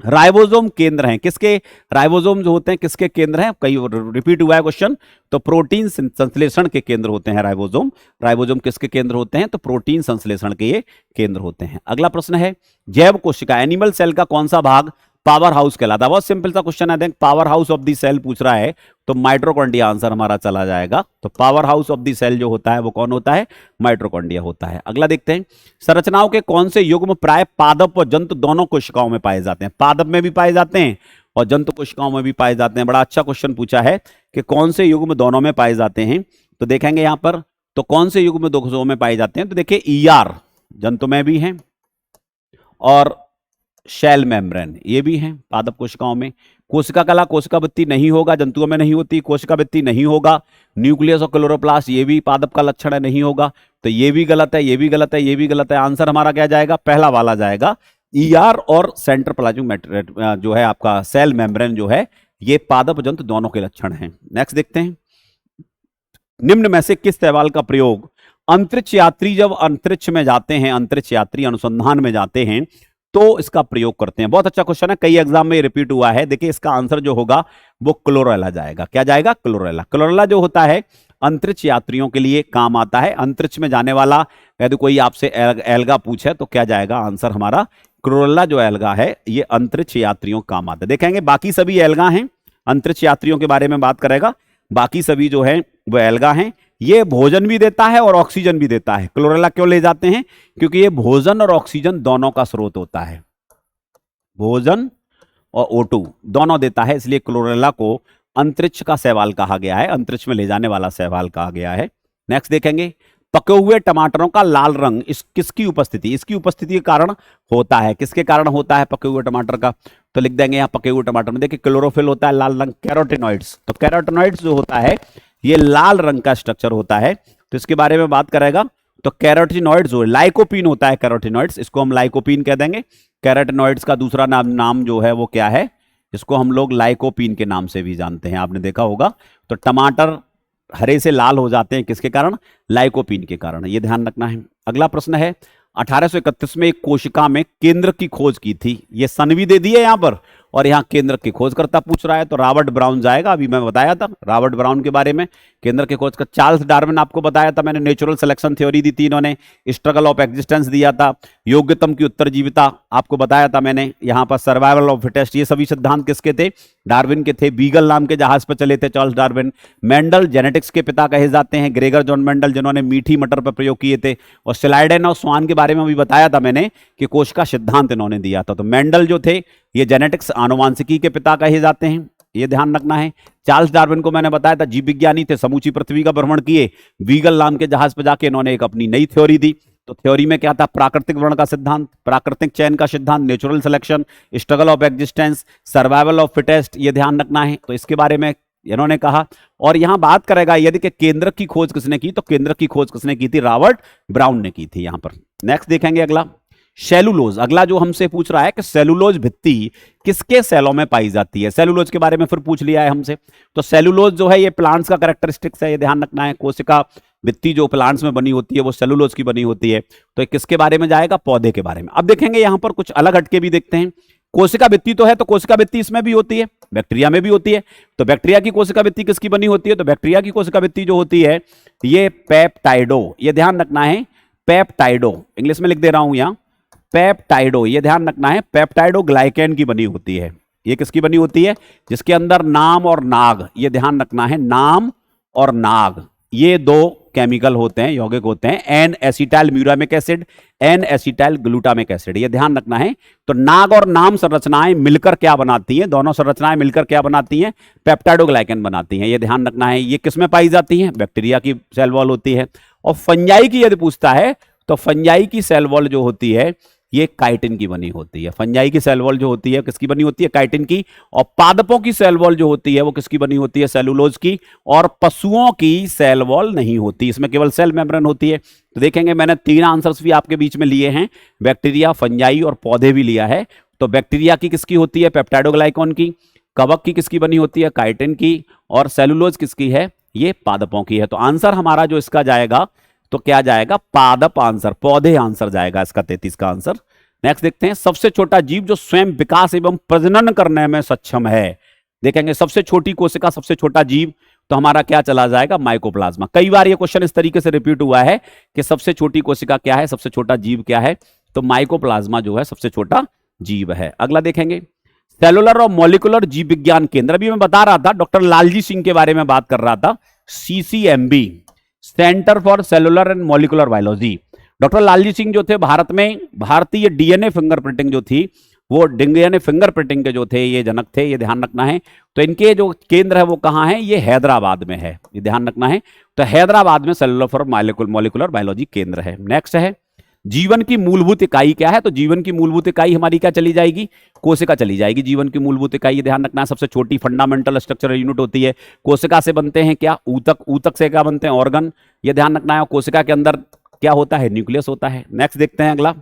राइबोसोम केंद्र हैं किसके, राइबोसोम जो होते हैं किसके केंद्र हैं, कई रिपीट हुआ है क्वेश्चन, तो प्रोटीन संश्लेषण के केंद्र होते हैं राइबोसोम। राइबोसोम किसके केंद्र होते हैं, तो प्रोटीन संश्लेषण के ये केंद्र होते हैं। अगला प्रश्न है, जैव कोशिका, एनिमल सेल का कौन सा भाग पावर हाउस कहलाता है। बहुत सिंपल सा क्वेश्चन है, देख power house of the cell पूछ रहा है तो माइटोकॉन्ड्रिया आंसर हमारा चला जाएगा। तो power house of the cell जो होता है वो कौन होता है, माइटोकॉन्ड्रिया होता है। अगला देखते हैं, संरचनाओं के कौन से युग्म प्राय पादप और जंतु दोनों कोशिकाओं में पाए जाते हैं। पादप में भी पाए जाते हैं और जंतु कोशिकाओं में भी पाए जाते हैं। बड़ा अच्छा क्वेश्चन पूछा है कि कौन से युग्म दोनों में पाए जाते हैं। तो देखेंगे यहां पर, तो कौन से युग्म दोनों में पाए जाते हैं, तो देखिए ईआर जंतु में भी है और शेल मेम्ब्रेन ये भी है पादप कोशिकाओं में। कोशिका कला, कोशिका भित्ति नहीं होगा, जंतुओं में नहीं होती। कोशिका भित्ति नहीं होगा, न्यूक्लियस और क्लोरोप्लास्ट ये भी पादप का लक्षण है, नहीं होगा। तो ये भी गलत है, ये भी गलत है, ये भी गलत है। आंसर हमारा क्या जाएगा, पहला वाला जाएगा। ईआर और सेंटर प्लाज्मिक जो है आपका सेल मेम्ब्रेन जो है ये पादप जंतु दोनों के लक्षण हैं। नेक्स्ट देखते हैं, निम्न में से किस सवाल का प्रयोग अंतरिक्ष यात्री जब अंतरिक्ष में जाते हैं, अंतरिक्ष यात्री अनुसंधान में जाते हैं तो इसका प्रयोग करते हैं। बहुत अच्छा क्वेश्चन है, कई एग्जाम में रिपीट हुआ है। देखिए इसका आंसर जो होगा वो क्लोरेला जाएगा। क्या जाएगा, क्लोरेला। क्लोरेला जो होता है अंतरिक्ष यात्रियों के लिए काम आता है। अंतरिक्ष में जाने वाला यदि कोई आपसे एल्गा पूछे तो क्या जाएगा आंसर हमारा, क्लोरेला जो एल्गा है ये अंतरिक्ष यात्रियों काम आता है। देखेंगे बाकी सभी एल्गा हैं, अंतरिक्ष यात्रियों के बारे में बात करेगा, बाकी सभी जो है वो एल्गा हैं। ये भोजन भी देता है और ऑक्सीजन भी देता है। क्लोरेला क्यों ले जाते हैं, क्योंकि ये भोजन और ऑक्सीजन दोनों का स्रोत होता है, भोजन और O2 दोनों देता है, इसलिए क्लोरेला को अंतरिक्ष का शैवाल कहा गया है, अंतरिक्ष में ले जाने वाला शैवाल कहा गया है। नेक्स्ट देखेंगे, पके हुए टमाटरों का लाल रंग किसकी उपस्थिति, इसकी उपस्थिति के कारण होता है। किसके कारण होता है पके हुए टमाटर का, तो लिख देंगे यहाँ पके हुए टमाटर में देखिए क्लोरोफिल होता है, लाल रंग कैरोटिनॉइड्स। तो कैरोटिनॉइड्स जो होता है ये लाल रंग का स्ट्रक्चर होता है, तो इसके बारे में बात करेगा। तो कैरोटिनॉइड्स जो लाइकोपीन होता है, कैरोटिनॉइड्स इसको हम लाइकोपीन कह देंगे। कैरोटिनॉइड्स का दूसरा नाम जो है वो क्या है, इसको हम लोग लाइकोपीन के नाम से भी जानते हैं, आपने देखा होगा। तो टमाटर हरे से लाल हो जाते हैं किसके कारण, लाइकोपीन के कारण, ये ध्यान रखना है। अगला प्रश्न है, 1831 में एक कोशिका में केंद्र की खोज की थी। ये सन भी दे दी है यहां पर और यहां केंद्र की खोजकर्ता पूछ रहा है, तो रॉबर्ट ब्राउन जाएगा। अभी मैं बताया था रॉबर्ट ब्राउन के बारे में, केंद्र के खोज का। चार्ल्स डार्विन आपको बताया था मैंने, नेचुरल सिलेक्शन थ्योरी दी थी इन्होंने, स्ट्रगल ऑफ एग्जिस्टेंस दिया था, योग्यतम की उत्तरजीविता आपको बताया था मैंने, यहां पर सर्वाइवल ऑफ फिटेस्ट, ये सभी सिद्धांत किसके थे, डार्विन के थे। बीगल नाम के जहाज पर चले थे चार्ल्स डार्विन। मेंडल जेनेटिक्स के पिता कहे जाते हैं, ग्रेगर जॉन मेंडल जिन्होंने मीठी मटर पर प्रयोग किए थे। और स्लाइडेन और स्वान के बारे में भी बताया था मैंने कि कोशिका सिद्धांत इन्होंने दिया था। तो मेंडल जो थे ये जेनेटिक्स आनुवांशिकी के पिता कहे जाते हैं, ये ध्यान रखना है। चार्ल्स डार्विन को मैंने बताया था जीव विज्ञानी थे, समूची पृथ्वी का भ्रमण किए, बीगल नाम के जहाज पर जाके इन्होंने एक अपनी नई थ्योरी दी। तो थ्योरी में क्या था, प्राकृतिक वर्ण का सिद्धांत, प्राकृतिक चयन का सिद्धांत, natural selection, struggle of existence, survival of fittest, ये ध्यान रखना है। तो इसके बारे में इन्होंने कहा। और यहां बात करेगा यदि कि केंद्र की खोज किसने की, तो केंद्र की खोज किसने की थी, रॉबर्ट ब्राउन ने की थी यहां पर। नेक्स्ट देखेंगे अगला, सेलुलोज। अगला जो हमसे पूछ रहा है कि सेलुलोज भित्ति किसके सेलों में पाई जाती है। सेलुलोज के बारे में फिर पूछ लिया है हमसे। तो सेलुलोज जो है ये प्लांट्स का कैरेक्टरिस्टिक्स है, ये ध्यान रखना है। कोशिका भित्ति जो प्लांट्स में बनी होती है वो सेलुलोज की बनी होती है। तो किसके बारे में जाएगा, पौधे के बारे में। अब देखेंगे यहां पर कुछ अलग हटके भी देखते हैं। कोशिका भित्ति तो है, तो कोशिका भित्ति इसमें भी होती है, बैक्टीरिया में भी होती है। तो बैक्टीरिया की कोशिका भित्ति किसकी बनी होती है, तो बैक्टीरिया की कोशिका भित्ति जो होती है ये पेप्टाइडो, ये ध्यान रखना है, पेप्टाइडो, इंग्लिश में लिख दे रहा हूं यहां, पेप्टाइडो, ये ध्यान रखना है, पेप्टाइडो ग्लाइकेन की बनी होती है। ये किसकी बनी होती है, जिसके अंदर नाम और नाग, ये ध्यान रखना है, नाम और नाग ये दो केमिकल होते हैं, यौगिक होते हैं, N acetyl muramic acid, N acetyl glutamic acid, ये ध्यान रखना है। तो नाग और नाम संरचनाएं मिलकर क्या बनाती हैं, दोनों संरचनाएं मिलकर क्या बनाती हैं, पेप्टाइडोग्लाइकन बनाती हैं, ये ध्यान रखना है। ये किसमें पाई जाती हैं, बैक्टीरिया की सेल वॉल होती है। और फंजाई की यदि पूछता है तो फंजाई की सेल वॉल जो होती है ये काइटिन की बनी होती है। फंजाई की सेल वॉल जो होती है किसकी बनी होती है, काइटिन की। और पादपों की सेल वॉल जो होती है वो किसकी बनी होती है, सेलुलोज की। और पशुओं की सेल वॉल नहीं होती, इसमें केवल सेल मेम्ब्रेन होती है। तो देखेंगे मैंने 3 आंसर्स भी आपके बीच में लिए हैं, बैक्टीरिया, फंजाई और पौधे भी लिया है। तो बैक्टीरिया की किसकी होती है, पेप्टाइडोग्लाइकॉन की। कवक की किसकी बनी होती है, काइटिन की। और सेलुलोज किसकी है, ये पादपों की है। तो आंसर हमारा जो इसका जाएगा तो क्या जाएगा, पादप आंसर, पौधे आंसर जाएगा इसका 33 का आंसर। नेक्स्ट देखते हैं, सबसे छोटा जीव जो स्वयं विकास एवं प्रजनन करने में सक्षम है। देखेंगे सबसे छोटी कोशिका, सबसे छोटा जीव, तो हमारा क्या चला जाएगा, माइकोप्लाज्मा। कई बार ये क्वेश्चन इस तरीके से रिपीट हुआ है कि सबसे छोटी कोशिका क्या है, सबसे छोटा जीव क्या है, तो माइकोप्लाज्मा जो है सबसे छोटा जीव है। अगला देखेंगे, सेलुलर और मॉलिकुलर जीव विज्ञान केंद्र, अभी मैं बता रहा था, डॉक्टर लालजी सिंह के बारे में बात कर रहा था, CCMB, centre for cellular and molecular biology. Doctor Lalji Singh जो थे भारत में भारतीय डीएनए फिंगरप्रिंटिंग जो थी, वो डीएनए फिंगरप्रिंटिंग के जो थे ये जनक थे, ये ध्यान रखना है। तो इनके जो केंद्र है वो कहाँ है, ये हैदराबाद में है, ये ध्यान रखना है। तो हैदराबाद में सेलुलर फॉर मॉलिकुलर बायोलॉजी केंद्र है। नेक्स्ट है जीवन की मूलभूत इकाई क्या है, तो जीवन की मूलभूत इकाई हमारी क्या चली जाएगी, कोशिका चली जाएगी। जीवन की मूलभूत इकाई ये ध्यान रखना है, सबसे छोटी फंडामेंटल स्ट्रक्चरल यूनिट होती है। कोशिका से बनते हैं क्या, ऊतक, ऊतक से क्या बनते हैं, ऑर्गन, ये ध्यान रखना है। कोशिका के अंदर क्या होता है, न्यूक्लियस होता है। नेक्स्ट देखते हैं अगला,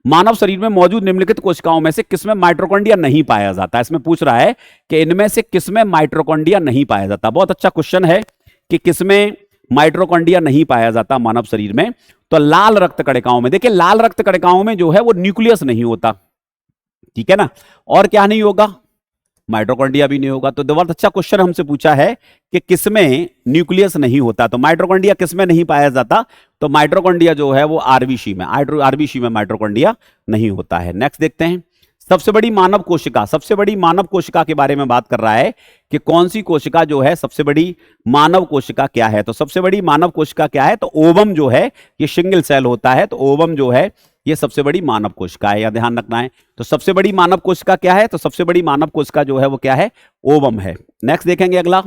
मानव शरीर में मौजूद निम्नलिखित कोशिकाओं में से किसमें माइटोकॉन्ड्रिया नहीं पाया जाता। इसमें पूछ रहा है कि इनमें से किसमें माइटोकॉन्ड्रिया नहीं पाया जाता। बहुत अच्छा क्वेश्चन है कि किसमें माइटोकॉन्ड्रिया नहीं पाया जाता मानव शरीर में। तो लाल रक्त कणिकाओं में, देखिए लाल रक्त कणिकाओं में जो है वो न्यूक्लियस नहीं होता, ठीक है ना। और क्या नहीं होगा, माइटोकॉन्ड्रिया भी नहीं होगा। तो बहुत अच्छा क्वेश्चन हमसे पूछा है कि किसमें न्यूक्लियस नहीं होता, तो माइटोकॉन्ड्रिया किसमें नहीं पाया जाता, तो माइटोकॉन्ड्रिया जो है वो आरबीसी में, आरबीसी में माइटोकॉन्ड्रिया नहीं होता है। नेक्स्ट देखते हैं, सबसे बड़ी मानव कोशिका, सबसे बड़ी मानव कोशिका के बारे में बात कर रहा है कि कौन सी कोशिका जो है सबसे बड़ी मानव कोशिका क्या है। तो सबसे बड़ी मानव कोशिका क्या है, तो ओवम जो है ये सिंगल सेल होता है, तो ओवम जो है ये सबसे बड़ी मानव कोशिका है, यह ध्यान रखना है। तो सबसे बड़ी मानव कोशिका क्या है, तो सबसे बड़ी मानव कोशिका जो है वो क्या है, ओवम है। नेक्स्ट देखेंगे अगला,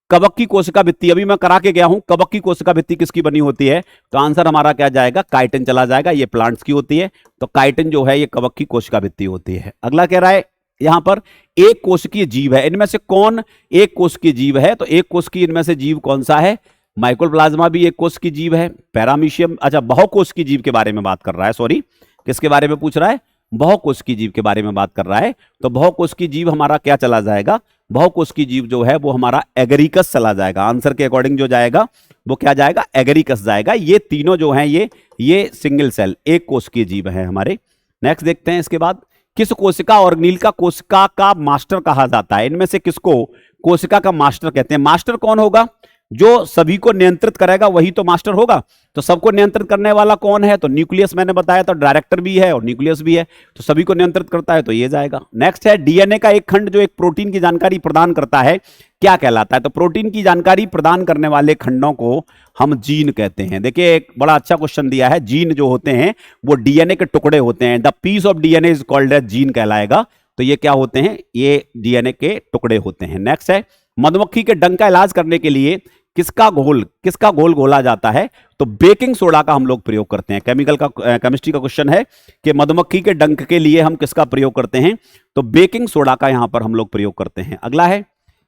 कवक की कोशिका भित्ति, अभी मैं करा के गया हूं, कवक की कोशिका भित्ति किसकी बनी होती है, तो आंसर हमारा क्या जाएगा, काइटिन चला जाएगा। ये प्लांट्स की होती है, तो काइटिन जो है ये कवक की कोशिका भित्ति होती है। अगला कह रहा है यहां पर एक कोशिकीय जीव है, इनमें से कौन एक कोशिकीय जीव है, तो एक कोशिकीय इनमें से जीव कौन सा है, माइकोप्लाज्मा भी एक कोशिकीय जीव है, पैरामीशियम, अच्छा बहुकोशिकीय जीव के बारे में बात कर रहा है, सॉरी किसके बारे में पूछ रहा है, बहुकोशिकीय जीव के बारे में बात कर रहा है। तो बहुकोशिकीय जीव हमारा क्या चला जाएगा, बहुकोशिकीय जीव जो है वो हमारा एगरीकस चला जाएगा। आंसर के अकॉर्डिंग जो जाएगा वो क्या जाएगा, एगरीकस जाएगा। ये तीनों जो हैं ये सिंगल सेल एक कोशिकीय जीव है हमारे। नेक्स्ट देखते हैं इसके बाद, किस कोशिका ऑर्गेनील का कोशिका का मास्टर कहा जाता है, इनमें से किसको कोशिका का मास्टर कहते हैं। मास्टर कौन होगा, जो सभी को नियंत्रित करेगा वही तो मास्टर होगा। तो सबको नियंत्रित करने वाला कौन है, तो न्यूक्लियस, मैंने बताया तो डायरेक्टर भी है और न्यूक्लियस भी है, तो सभी को नियंत्रित करता है, तो ये जाएगा। नेक्स्ट है डीएनए का एक खंड जो एक प्रोटीन की जानकारी प्रदान करता है क्या कहलाता है, तो प्रोटीन की जानकारी प्रदान करने वाले खंडों को हम जीन कहते हैं। देखिए एक बड़ा अच्छा क्वेश्चन दिया है, जीन जो होते हैं वो डीएनए के टुकड़े होते हैं, the piece of DNA is called as gene कहलाएगा। तो ये क्या होते हैं, ये डीएनए के टुकड़े होते हैं। नेक्स्ट है मधुमक्खी के डंक का इलाज करने के लिए किसका घोल घोला जाता है, तो बेकिंग सोडा का हम लोग प्रयोग करते हैं। केमिस्ट्री का क्वेश्चन है कि मधुमक्खी के डंक के लिए हम किसका प्रयोग करते हैं, तो बेकिंग सोडा का यहां पर हम लोग प्रयोग करते हैं। अगला है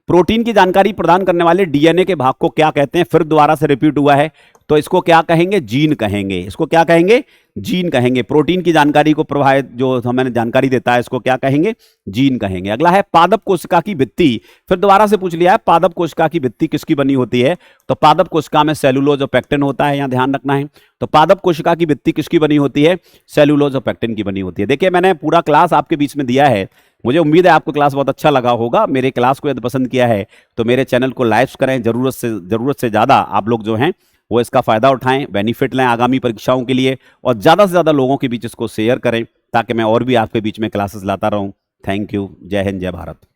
प्रोटीन की जानकारी प्रदान करने वाले डीएनए के भाग को क्या कहते हैं, फिर दोबारा से रिपीट हुआ है, तो इसको क्या कहेंगे, जीन कहेंगे। इसको क्या कहेंगे, जीन कहेंगे। प्रोटीन की जानकारी को प्रभावित जो हमें जानकारी देता है इसको क्या कहेंगे, जीन कहेंगे। अगला है पादप कोशिका की भित्ति, फिर दोबारा से पूछ लिया है पादप कोशिका की भित्ति किसकी बनी होती है, तो पादप कोशिका में सेलुलोज और पेक्टिन होता है, यहां ध्यान रखना है। तो पादप कोशिका की भित्ति किसकी बनी होती है, सेलुलोज और पेक्टिन की बनी होती है। देखिए मैंने पूरा क्लास आपके बीच में दिया है, मुझे उम्मीद है आपको क्लास बहुत अच्छा लगा होगा। मेरे क्लास को यदि पसंद किया है तो मेरे चैनल को लाइक करें, जरूरत से ज़्यादा आप लोग जो हैं वो इसका फ़ायदा उठाएं, बेनिफिट लें आगामी परीक्षाओं के लिए, और ज़्यादा से ज़्यादा लोगों के बीच इसको शेयर करें ताकि मैं और भी आपके बीच में क्लासेस लाता रहूं। थैंक यू, जय हिंद, जय भारत।